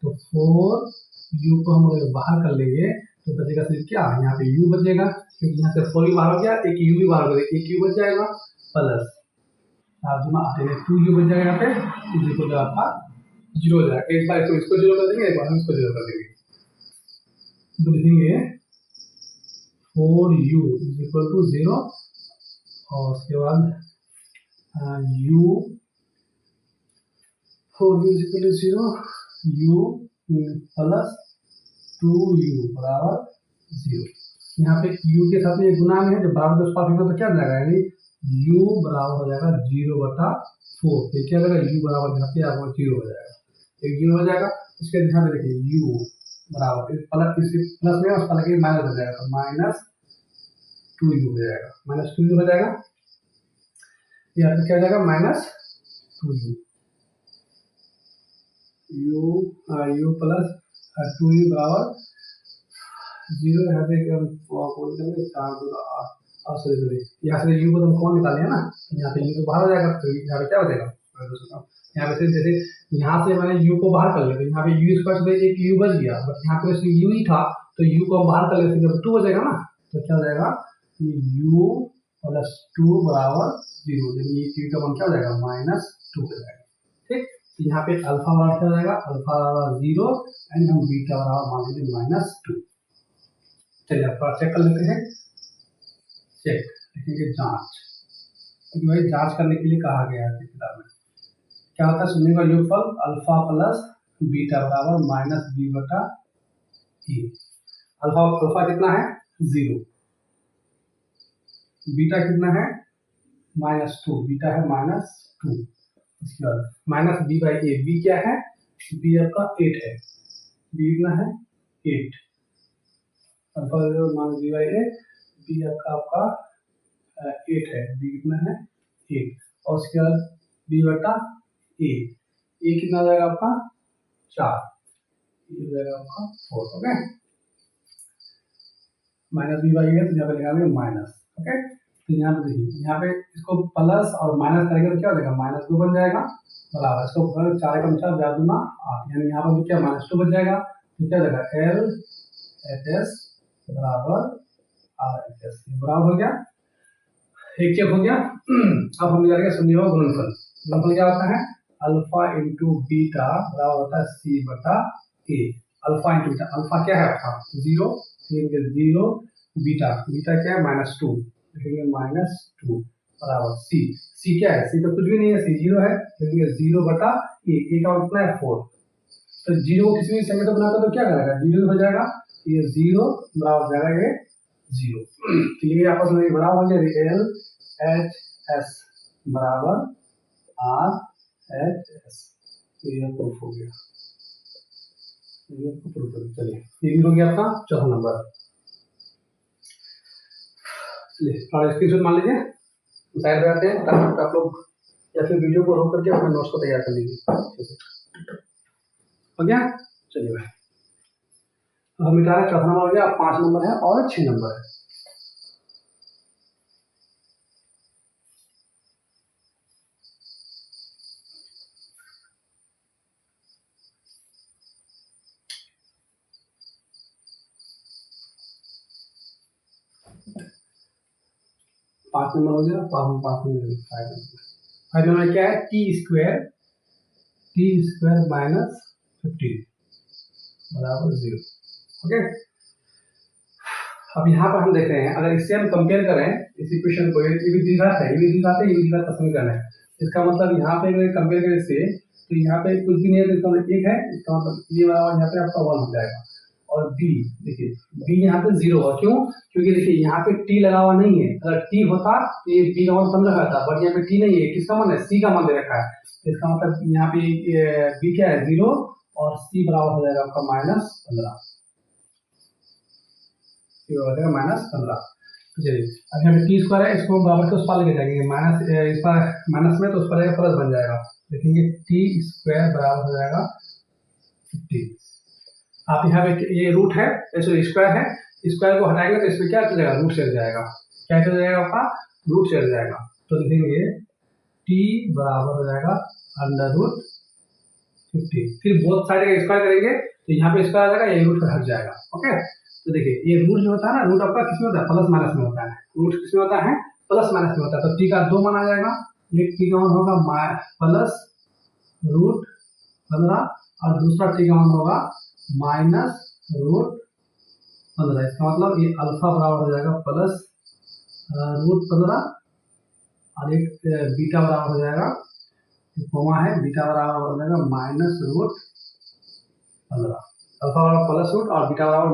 Speaker 1: तो 4u को हम अगर बाहर कर लेंगे तो बचेगा सिर्फ क्या, यहाँ पे u बचेगा, क्योंकि यहाँ से 4u बाहर हो गया, एक u भी बाहर हो गया, एक u बच जाएगा प्लस 2u बच जाएगा। यहाँ पे इक्वल आपका 0 हो जाएगा। एक बार इसको 0 कर देंगे, एक बार हम इसको 0 कर देंगे, तो लिखेंगे 4u = 0 और उसके बाद u 4u = 0 u plus 2u बराबर 0। यहाँ पे u के साथ में ये गुना में है, जब बराबर उस पास होगा तो क्या हो जाएगा, यानी u बराबर हो जाएगा 0/4। तो क्या हो जाएगा, u बराबर यहाँ पे आपको 0 हो जाएगा, एक 0 हो जाएगा। उसके ध्यान में देखिए u बराबर प्लस में और प्लस के माइनस हो जाएगा, तो -2u हो जाएगा, -2u हो जाएगा। यहाँ पे क्या हो जाएगा -2u, u प्लस 2u बराबर 0। यहाँ पे कौन करेंगे 4 2 8, और सॉरी यहाँ से u को तो हम कौन निकाले हैं ना, यहाँ पे u तो बाहर हो जाएगा, तो यहाँ पे क्या हो जाएगा, यहाँ पे जैसे यहाँ से मैंने u को बाहर कर लिया, तो यहाँ पे u² से एक u बच गया, बट यहाँ पे u ही था तो u को हम बाहर कर लेते हैं, 2 हो जाएगा ना। तो क्या हो जाएगा u प्लस 2 बराबर 0, यानी ये q का मान क्या हो जाएगा -2 हो जाएगा, ठीक। तो यहाँ पे अल्फा बराबर क्या हो जाएगा, अल्फा बराबर 0 एंड हम बीटा बराबर मान लीजिए -2। चलिए आप चेक कर लेते हैं। चेक लिखेंगे जांच, क्योंकि भाई जांच करने के लिए कहा गया है किताब में। क्या होता है, शून्य का योगफल अल्फा प्लस बीटा बराबर -b/a। अल्फा कितना है 0, बीटा कितना है -2, बीटा है -2। इसके बाद -b/a, b क्या है, b आपका 8 है, b कितना है 8, अल्फा -b/a, b आपका 8 है, b कितना है 8, और उसके बाद b/a, a कितना हो जाएगा आपका 4, ये हो जाएगा आपका 4। ओके, -b/a है तो यहाँ पे लगाएंगे माइनस। ओके, तो यहाँ पे देखिए, यहाँ पे इसको प्लस और माइनस करेंगे तो क्या हो जाएगा -2 बन जाएगा, बराबर इसको 4 एकम 4 4 दूना 8, यानी यहाँ पर भी क्या -2 बच जाएगा। तो क्या हो जाएगा LHS बराबर RHS, बराबर हो गया, एक चेक हो गया। अब हम निकालेंगे शून्य का गुणनफल। गुणनफल क्या होता है, अल्फा इंटू बीटा बराबर होता है c/a। Alpha into beta, alpha क्या है आपका 0, 0 बीटा, बीटा क्या है -2, लिखेंगे -2 बराबर सी, सी क्या है, सी तो कुछ भी नहीं है, सी 0 है, लिखेंगे 0/a, ए का कितना है 4, तो 0 को किसी भी संख्या तो बनाता तो क्या करेगा, 0 हो जाएगा, ये 0 बराबर हो जाएगा ये 0, तो ये आपस में बराबर हो जाएगा एल एच एस बराबर आर एच एस, तो ये प्रूफ हो गया, ये प्रूफ हो गया। चलिए ये भी हो गया आपका चौथा नंबर। चलिए और स्क्रीनशॉट मान लीजिए, साइड पे आते हैं ताकि आप लोग या फिर वीडियो को रोक करके अपने नोट्स को तैयार कर लीजिए। हो गया, चलिए भाई तो हम मिटा रहे, चौथा नंबर हो गया, 5 नंबर है और 6 नंबर है। पांच नंबर हो गया, पांच नंबर 5 नंबर क्या है, टी स्क्वायर माइनस 15 बराबर 0। ओके, अब यहाँ पर हम देख रहे हैं, अगर इससे हम कंपेयर करें इस इक्वेशन को, ये भी द्विघात है, ये भी द्विघात है, ये भी द्विघात पसंद करना है, इसका मतलब यहाँ पे अगर कंपेयर करें इससे, तो यहाँ पे कुछ भी नहीं है, तो इसका मतलब 1 है, इसका मतलब ये बराबर यहाँ पे आपका 1 हो जाएगा, और बी देखिए बी यहाँ पे 0 होगा, क्यों, क्योंकि देखिए यहाँ पे टी लगा हुआ नहीं है, अगर टी होता तो ये बी का मान 15 का था, बट यहाँ पे टी नहीं है, किसका मान है, सी का मान दे रखा है, इसका मतलब यहाँ पे बी क्या है 0 और सी बराबर हो जाएगा आपका -15, सी हो जाएगा -15। चलिए अब यहाँ पे टी स्क्वायर है, इसको हम बराबर के उस पार लेके जाएंगे, माइनस इस पर माइनस में, तो उस पर प्लस बन जाएगा, देखेंगे टी स्क्वायर बराबर हो जाएगा 15। आप यहाँ पे ये रूट है, ऐसे स्क्वायर है, स्क्वायर को हटाएंगे तो इसमें क्या चल जाएगा, रूट चल जाएगा, क्या चल जाएगा आपका, रूट चल जाएगा, तो लिखेंगे t बराबर हो जाएगा √15, फिर बोथ साइड का स्क्वायर करेंगे तो यहाँ पे स्क्वायर आ जाएगा, ये रूट हट जाएगा। ओके, तो देखिए ये रूट जो होता है ना, रूट आपका किसमें होता है, प्लस माइनस में होता है, रूट किसमें होता है, प्लस माइनस में होता है, तो t का 2 मान आ जाएगा, एक t का मान होगा प्लस √15 और दूसरा t का मान होगा -√15, इसका मतलब ये अल्फा बराबर हो जाएगा प्लस √15 और एक बीटा बराबर हो जाएगा, कोमा है, बीटा बराबर हो जाएगा -√15, अल्फा बराबर प्लस रूट और बीटा बराबर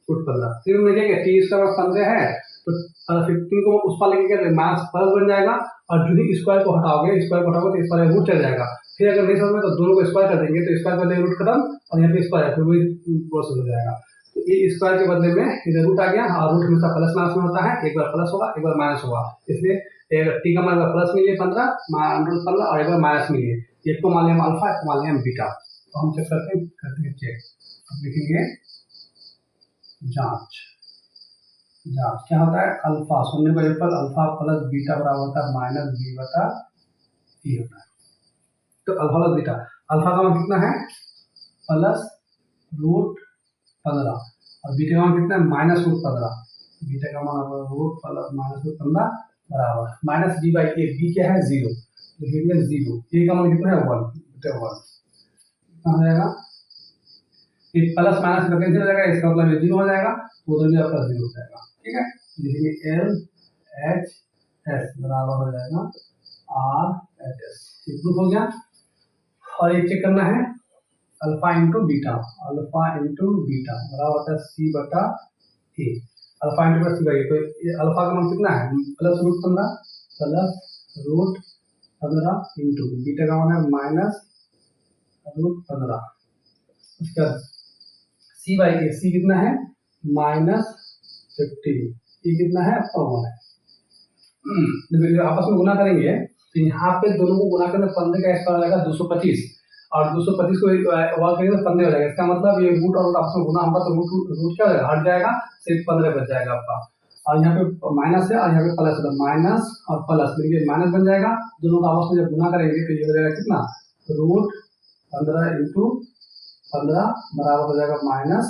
Speaker 1: -√15। फिर हम लिखेंगे टी स्क्वायर 15 है तो 15 को उस पर लेके माइनस प्लस बन जाएगा, और जो ही स्क्वायर को हटाओगे तो इस पर रूट चल जाएगा, फिर अगर नहीं समझ में तो दोनों को स्क्वायर कर देंगे, तो स्क्वायर कर देंगे रूट खत्म और यहाँ पे स्क्वायर है, फिर वही प्रोसेस हो जाएगा, तो ये स्क्वायर के बदले में इधर रूट आ गया, और रूट हमेशा प्लस माइनस में होता है, एक बार प्लस होगा एक बार माइनस होगा, इसलिए टी का मान प्लस मिलिए 15 √15 और एक बार माइनस मिलिए, एक को मान लिया हम अल्फा, एक को मान लिया हम बीटा, तो हम चेक करते हैं चेक, अब लिखेंगे जांच, जांच क्या होता है, अल्फा शून्य को एप्पल, अल्फा प्लस बीटा बराबर होता है -b/e होता है, तो अल्फा प्लस बीटा, अल्फा का मान कितना है +√15 और बीटा का मान कितना है -√15, बीटा का मान -√15 बराबर -b/a, b क्या है 0, लिखेंगे 0, a का मान कितना है 1, बीटा 1 कितना हो जाएगा, ये प्लस माइनस का कैंसिल हो जाएगा, इसका मतलब ये 0 हो जाएगा, तो उधर भी आपका 0 हो जाएगा, ठीक है, लिखेंगे एल एच एस बराबर हो जाएगा आर एच एस, प्रूफ हो गया। और एक चेक करना है alpha into beta, alpha into beta बराबर होता है c/a, अल्फा इंटू c/a, तो ये अल्फा का मान कितना है +√15 इंटू बीटा का मान है -√15, उसका c/a, c कितना है -15, ये कितना है आपका 1 है, जब आपस में गुना करेंगे तो यहाँ पे दोनों को गुना करने 15 का स्क्वायर आ जाएगा 225, और 225 को वाल करेंगे तो 15 हो जाएगा, इसका मतलब ये रूट और रूट आपस में गुना होगा तो रूट क्या हो जाएगा, हट जाएगा, सिर्फ 15 बच जाएगा आपका, और यहाँ पे माइनस है और यहाँ पे प्लस है, माइनस और प्लस देखिए माइनस बन जाएगा, दोनों का आपस में जब गुना करेंगे तो ये हो जाएगा कितना √15 इंटू 15 बराबर हो जाएगा -15।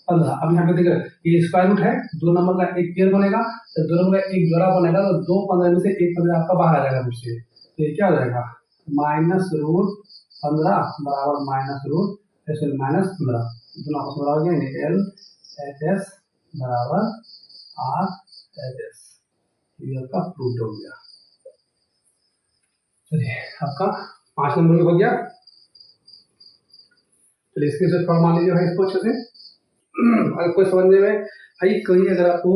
Speaker 1: अब यहाँ पे देखिए ये स्क्वायर रूट है, दो नंबर का एक पेयर बनेगा, तो दो नंबर का एक जोड़ा बनेगा, तो 2 15 में से एक 15 आपका बाहर आ जाएगा रूट से, तो ये क्या हो जाएगा -√15 बराबर -15, दोनों आपस में बराबर जाएंगे, एल एच एस बराबर आर एच एस, ये आपका प्रूव हो गया। चलिए आपका 5 नंबर हो गया। चलिए इसके साथ फॉर्म मान लीजिए भाई इसको अच्छे से। अगर कोई समझने में भाई कोई अगर आपको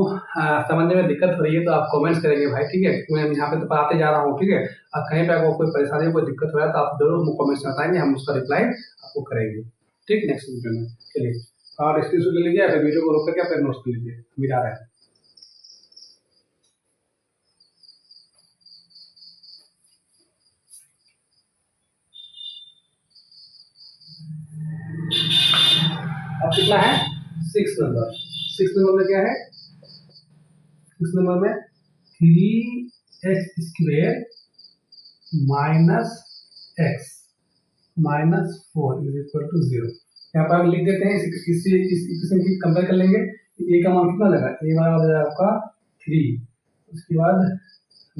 Speaker 1: समझने में दिक्कत हो रही है तो आप कमेंट्स करेंगे भाई, ठीक है। मैं यहाँ पे तो पढ़ाते जा रहा हूँ, ठीक है। अब कहीं पे आपको कोई परेशानी कोई दिक्कत हो रहा है तो आप जरूर हमको कमेंट्स में बताएंगे, हम उसका रिप्लाई आपको करेंगे, ठीक, नेक्स्ट वीडियो में। चलिए और स्क्रीनशॉट ले लीजिए, फिर वीडियो को रोक करके अपने नोट्स कर लीजिए, मिला रहा है। अब कितना है 6 नंबर। 6 नंबर में क्या है, 6 नंबर में 3x square minus X minus 4 is equal to 0। यहाँ पर हम लिख देते हैं, इस इक्वेशन की कंपेयर कर लेंगे। ए का मान कितना लगा, ए बराबर हो जाएगा आपका 3, उसके बाद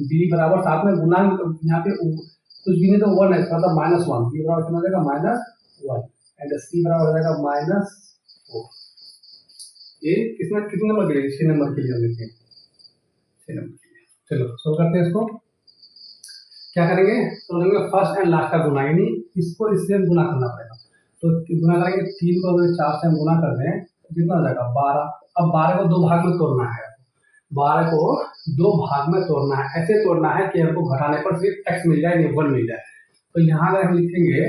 Speaker 1: बी बराबर साथ में गुना, यहाँ पे कुछ भी नहीं तो 1 है, मतलब -1, बी बराबर कितना हो जाएगा -1 एंड सी बराबर हो जाएगा -4। ये कितना कितने नंबर के लिए, 6 नंबर के लिए हम लिखते हैं, 6 नंबर के लिए। चलो सोल्व करते हैं इसको। क्या करेंगे, सोल्व करेंगे फर्स्ट एंड लास्ट का गुना, यानी इसको इससे गुना करना पड़ेगा। तो गुना करेंगे 3 को अगर 4 से हम गुना कर दें तो कितना हो जाएगा 12। अब 12 को 2 भाग में तोड़ना है, 12 को 2 भाग में तोड़ना है, ऐसे तोड़ना है कि हमको घटाने पर सिर्फ x मिल जाए, 1 मिल जाए। तो यहाँ अगर हम लिखेंगे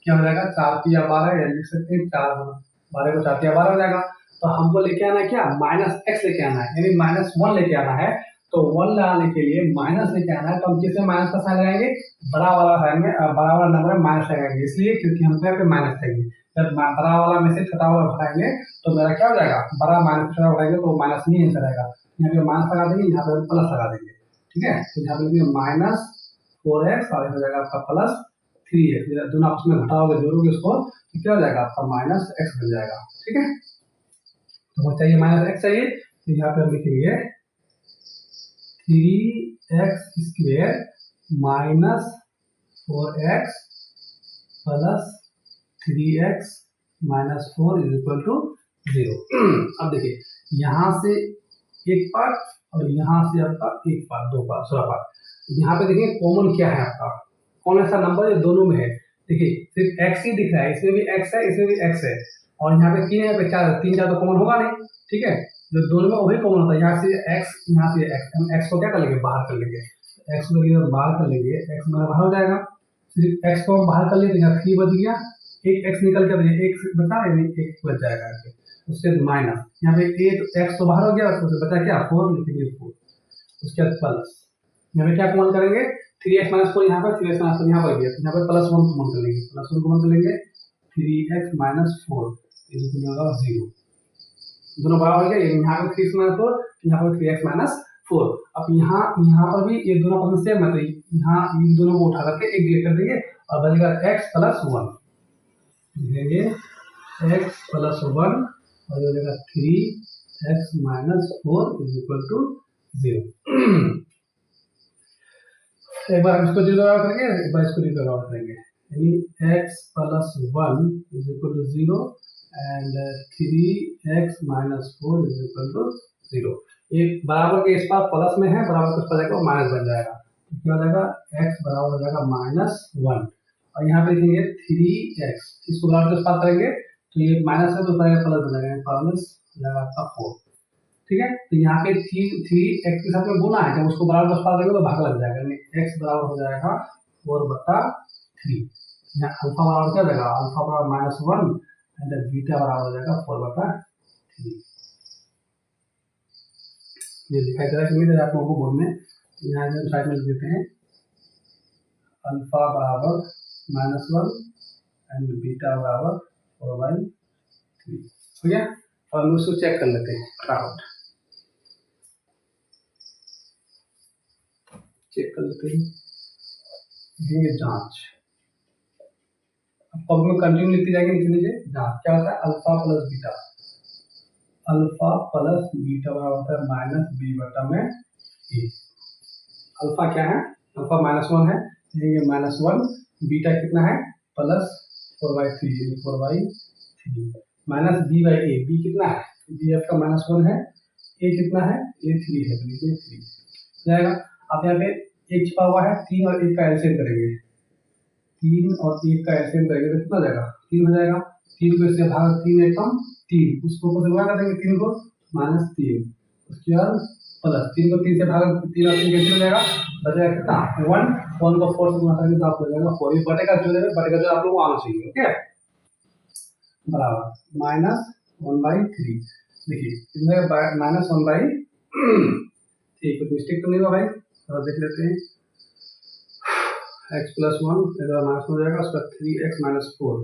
Speaker 1: क्या हो जाएगा, 4 या 12 या लिख सकते हैं 4, 12 को 4 या 12 हो जाएगा। तो हमको लेके आना है क्या, -x लेके आना है, यानी -1 लेके आना है। तो 1 लाने के लिए माइनस लेके आना है, तो हम किसमें माइनस का साइन लगाएंगे, बड़ा वाला साइन में, बड़ा वाला नंबर में माइनस लगाएंगे, इसलिए क्योंकि हमको यहाँ पे माइनस चाहिए। जब बड़ा वाला में से छोटा वाला घटाएंगे तो मेरा क्या हो जाएगा, बड़ा माइनस छोटा घटाएंगे तो माइनस नहीं आंसर आएगा। यहाँ पे माइनस लगा देंगे, यहाँ पे प्लस लगा देंगे, ठीक है। तो यहाँ पे लिखेंगे -4x और हो जाएगा आपका +3x, दोनों आपस में घटाओगे जोड़ोगे उसको तो क्या हो जाएगा आपका -x बन जाएगा, ठीक है। तो चाहिए -x चाहिए, तो यहाँ पे हम लिखेंगे 3x square minus 4x plus 3x minus 4 is equal to 0। अब देखिए यहाँ से एक पार्ट और यहाँ से आपका एक पार्ट, 2 पार्ट, 16 पार्ट। यहाँ पे देखिए कॉमन क्या है आपका, कौन ऐसा नंबर जो दोनों में है, देखिए सिर्फ x ही दिख रहा है, इसमें भी x है, इसमें भी x है, और यहाँ पे 3 है, यहाँ पे 4 है, 3 4 तो कॉमन होगा नहीं, ठीक है। जो दोनों में वही कॉमन होता है, यहाँ से x, यहाँ से x, हम x को क्या कर लेंगे, बाहर कर लेंगे, x को बाहर कर लेंगे, x में बाहर हो जाएगा, सिर्फ x को हम बाहर कर लेते हैं, यहाँ 3 बच गया, एक x निकल कर एक बचा, एक बच जाएगा, उसके माइनस, यहाँ पे x तो बाहर हो गया, उससे बचा क्या 4, लिखेंगे 4, उसके बाद प्लस, यहाँ पे क्या कॉमन करेंगे 3x माइनस 4, यहाँ पर 3x माइनस 4 यहाँ पर गया, यहाँ पे +1 कॉमन कर लेंगे, +1 कॉमन कर लेंगे, 3x minus 4 is equal to 0, दोनों बराबर हो गया, यहाँ पे 3x माइनस 4, यहाँ पर 3x माइनस 4। अब यहाँ पर भी ये दोनों पद सेम है, तो यहाँ इन दोनों को उठा करके एक डिवाइड कर देंगे और बचेगा x प्लस 1, लिखेंगे x प्लस 1 और ये हो जाएगा 3x minus 4 is equal to 0। एक बार हम इसको 0 बराबर करेंगे, एक बार इसको 0 बराबर करेंगे, यानी x plus 1 is equal to 0 and 3x minus 4 is equal to 0। एक बराबर के इस पास प्लस में है, बराबर के उस पर जाएगा माइनस बन जाएगा, तो क्या हो जाएगा x बराबर हो जाएगा -1 और यहाँ पे लिखेंगे 3x, इसको बराबर के उस पास करेंगे तो ये माइनस है तो प्लस बन जाएगा, प्लस हो जाएगा आपका 4, ठीक है। तो यहाँ पे 3x के साथ में गुना है, जब उसको बराबर के उस पास करेंगे तो भाग लग जाएगा, यानी x बराबर हो जाएगा 4/3। यहाँ अल्फा बराबर क्या हो जाएगा, अल्फा बराबर -1 एंड बीटा बराबर हो जाएगा 4/3। ये दिखाई दे रहा है कि नहीं आप लोगों को बोर्ड में, यहाँ से साइड में लिख देते हैं अल्फा बराबर -1 एंड बीटा बराबर 4/3, हो गया। और हम उसको चेक कर लेते हैं, फटाफट चेक कर लेते हैं, देंगे जांच, अब में कंटिन्यू लिखते जाएंगे नीचे नीचे, जांच क्या होता है, alpha plus beta, alpha plus beta बराबर होता है -b/a। अल्फा क्या है, अल्फा -1 है, ये -1, बीटा कितना है +4/3, -b/a, b कितना है, b आपका -1 है ए कितना है, ए 3 है, तो लिखिए 3 जाएगा। अब यहाँ पे एक छिपा हुआ है, 3 और 1 का एलसीएम करेंगे, 3 और 1 का एलसीएम करेंगे तो कितना जाएगा, 3 हो जाएगा। 3 को इससे भाग 3 एकम 3, उसको ऊपर से गुणा कर देंगे 3 को -3, उसके बाद प्लस 3 को 3 से भाग 3 और 3 कैंसिल हो जाएगा, बचेगा कितना 1, 1 को 4 से गुणा करेंगे तो आपको हो जाएगा 4, ये बटेगा जो आप लोगों को आना चाहिए, ओके, बराबर -1/3। देखिए कितना -1/3, कुछ मिस्टेक तो नहीं हुआ भाई, थोड़ा देख लेते हैं। x + 1 इधर माइनस हो जाएगा, उसका 3x - 4,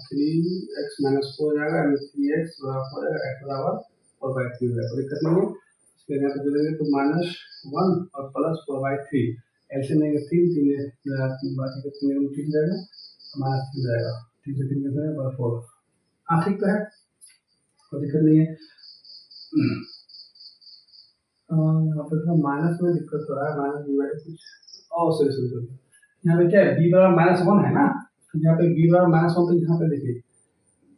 Speaker 1: 3x - 4 जाएगा, यानी 3x बराबर हो जाएगा x बराबर 4/3 हो जाएगा, कोई दिक्कत नहीं है। इसके यहाँ पे जोड़ेंगे तो -1 और प्लस 4/3, एलसीएम लेंगे 3 बाकी का 3 में ठीक जाएगा, -3 जाएगा, 3 से 3 कैसे है 4, हाँ ठीक तो है, कोई दिक्कत नहीं है। यहाँ पे थोड़ा माइनस में दिक्कत हो रहा है, माइनस डिवाइड कुछ, सॉरी यहाँ पे क्या है, b बराबर -1 है ना, तो यहाँ पे b बराबर -1, तो यहाँ पे देखिए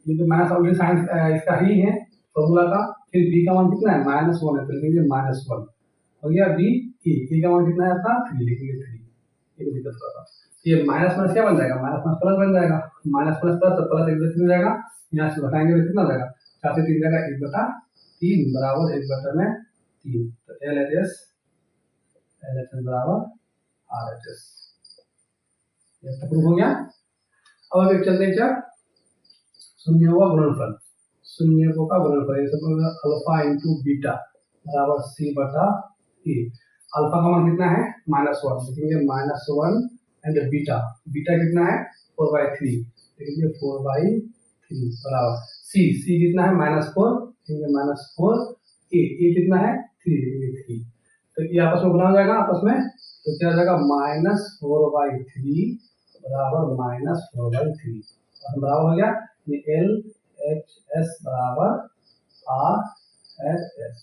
Speaker 1: ये तो माइनस ऑलरेडी साइन इसका ही है फॉर्मूला का, फिर b का मान कितना है -1 है, तो लिखेंगे -1 हो गया, b a का मान कितना है आपका 3, लिखेंगे 3, ये दिक्कत हो रहा था। ये माइनस क्या बन जाएगा, माइनस प्लस बन जाएगा, माइनस प्लस तो प्लस 1/3 हो जाएगा, यहाँ से घटाएंगे तो कितना जाएगा 4 से 3 जाएगा 1/3 बराबर 1/3, तो LHS बराबर RHS, ये तो प्रूफ हो गया। अब आगे चलते हैं, क्या शून्यों का गुणनफल, शून्यों का गुणनफल, ये सब अल्फा इंटू बीटा बराबर c/a, अल्फा का मान कितना है -1, लिखेंगे -1 एंड बीटा कितना है 4/3, लिखेंगे 4/3 बराबर c कितना है -4, लिखेंगे -4, a कितना है 3, लिखेंगे 3, तो ये आपस में गुणा हो जाएगा आपस में, तो क्या हो जाएगा -4/3 बराबर -4/3, बराबर हो गया, LHS बराबर RHS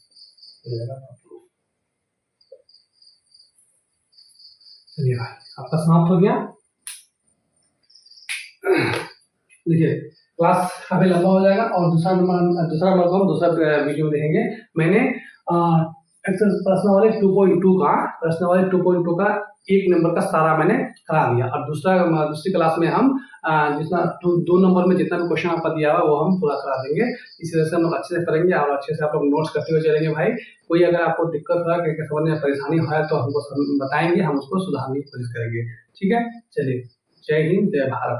Speaker 1: हो जाएगा। चलिए भाई आपका समाप्त हो गया। देखिए क्लास काफी लंबा हो जाएगा और दूसरा नंबर को हम दूसरा वीडियो में देखेंगे। मैंने प्रश्न वाले 2.2 का 1 नंबर का सारा मैंने करा दिया, और दूसरी क्लास में हम जितना 2 नंबर में जितना भी क्वेश्चन आपका दिया हुआ वो हम पूरा करा देंगे। इस तरह से हम लोग अच्छे से करेंगे और अच्छे से आप लोग नोट्स करते हुए चलेंगे। भाई कोई अगर आपको दिक्कत हो रहा है, समझने में परेशानी हो रहा है तो हमको बताएंगे, हम उसको सुधारने की कोशिश करेंगे। ठीक है, चलिए, जय हिंद, जय भारत।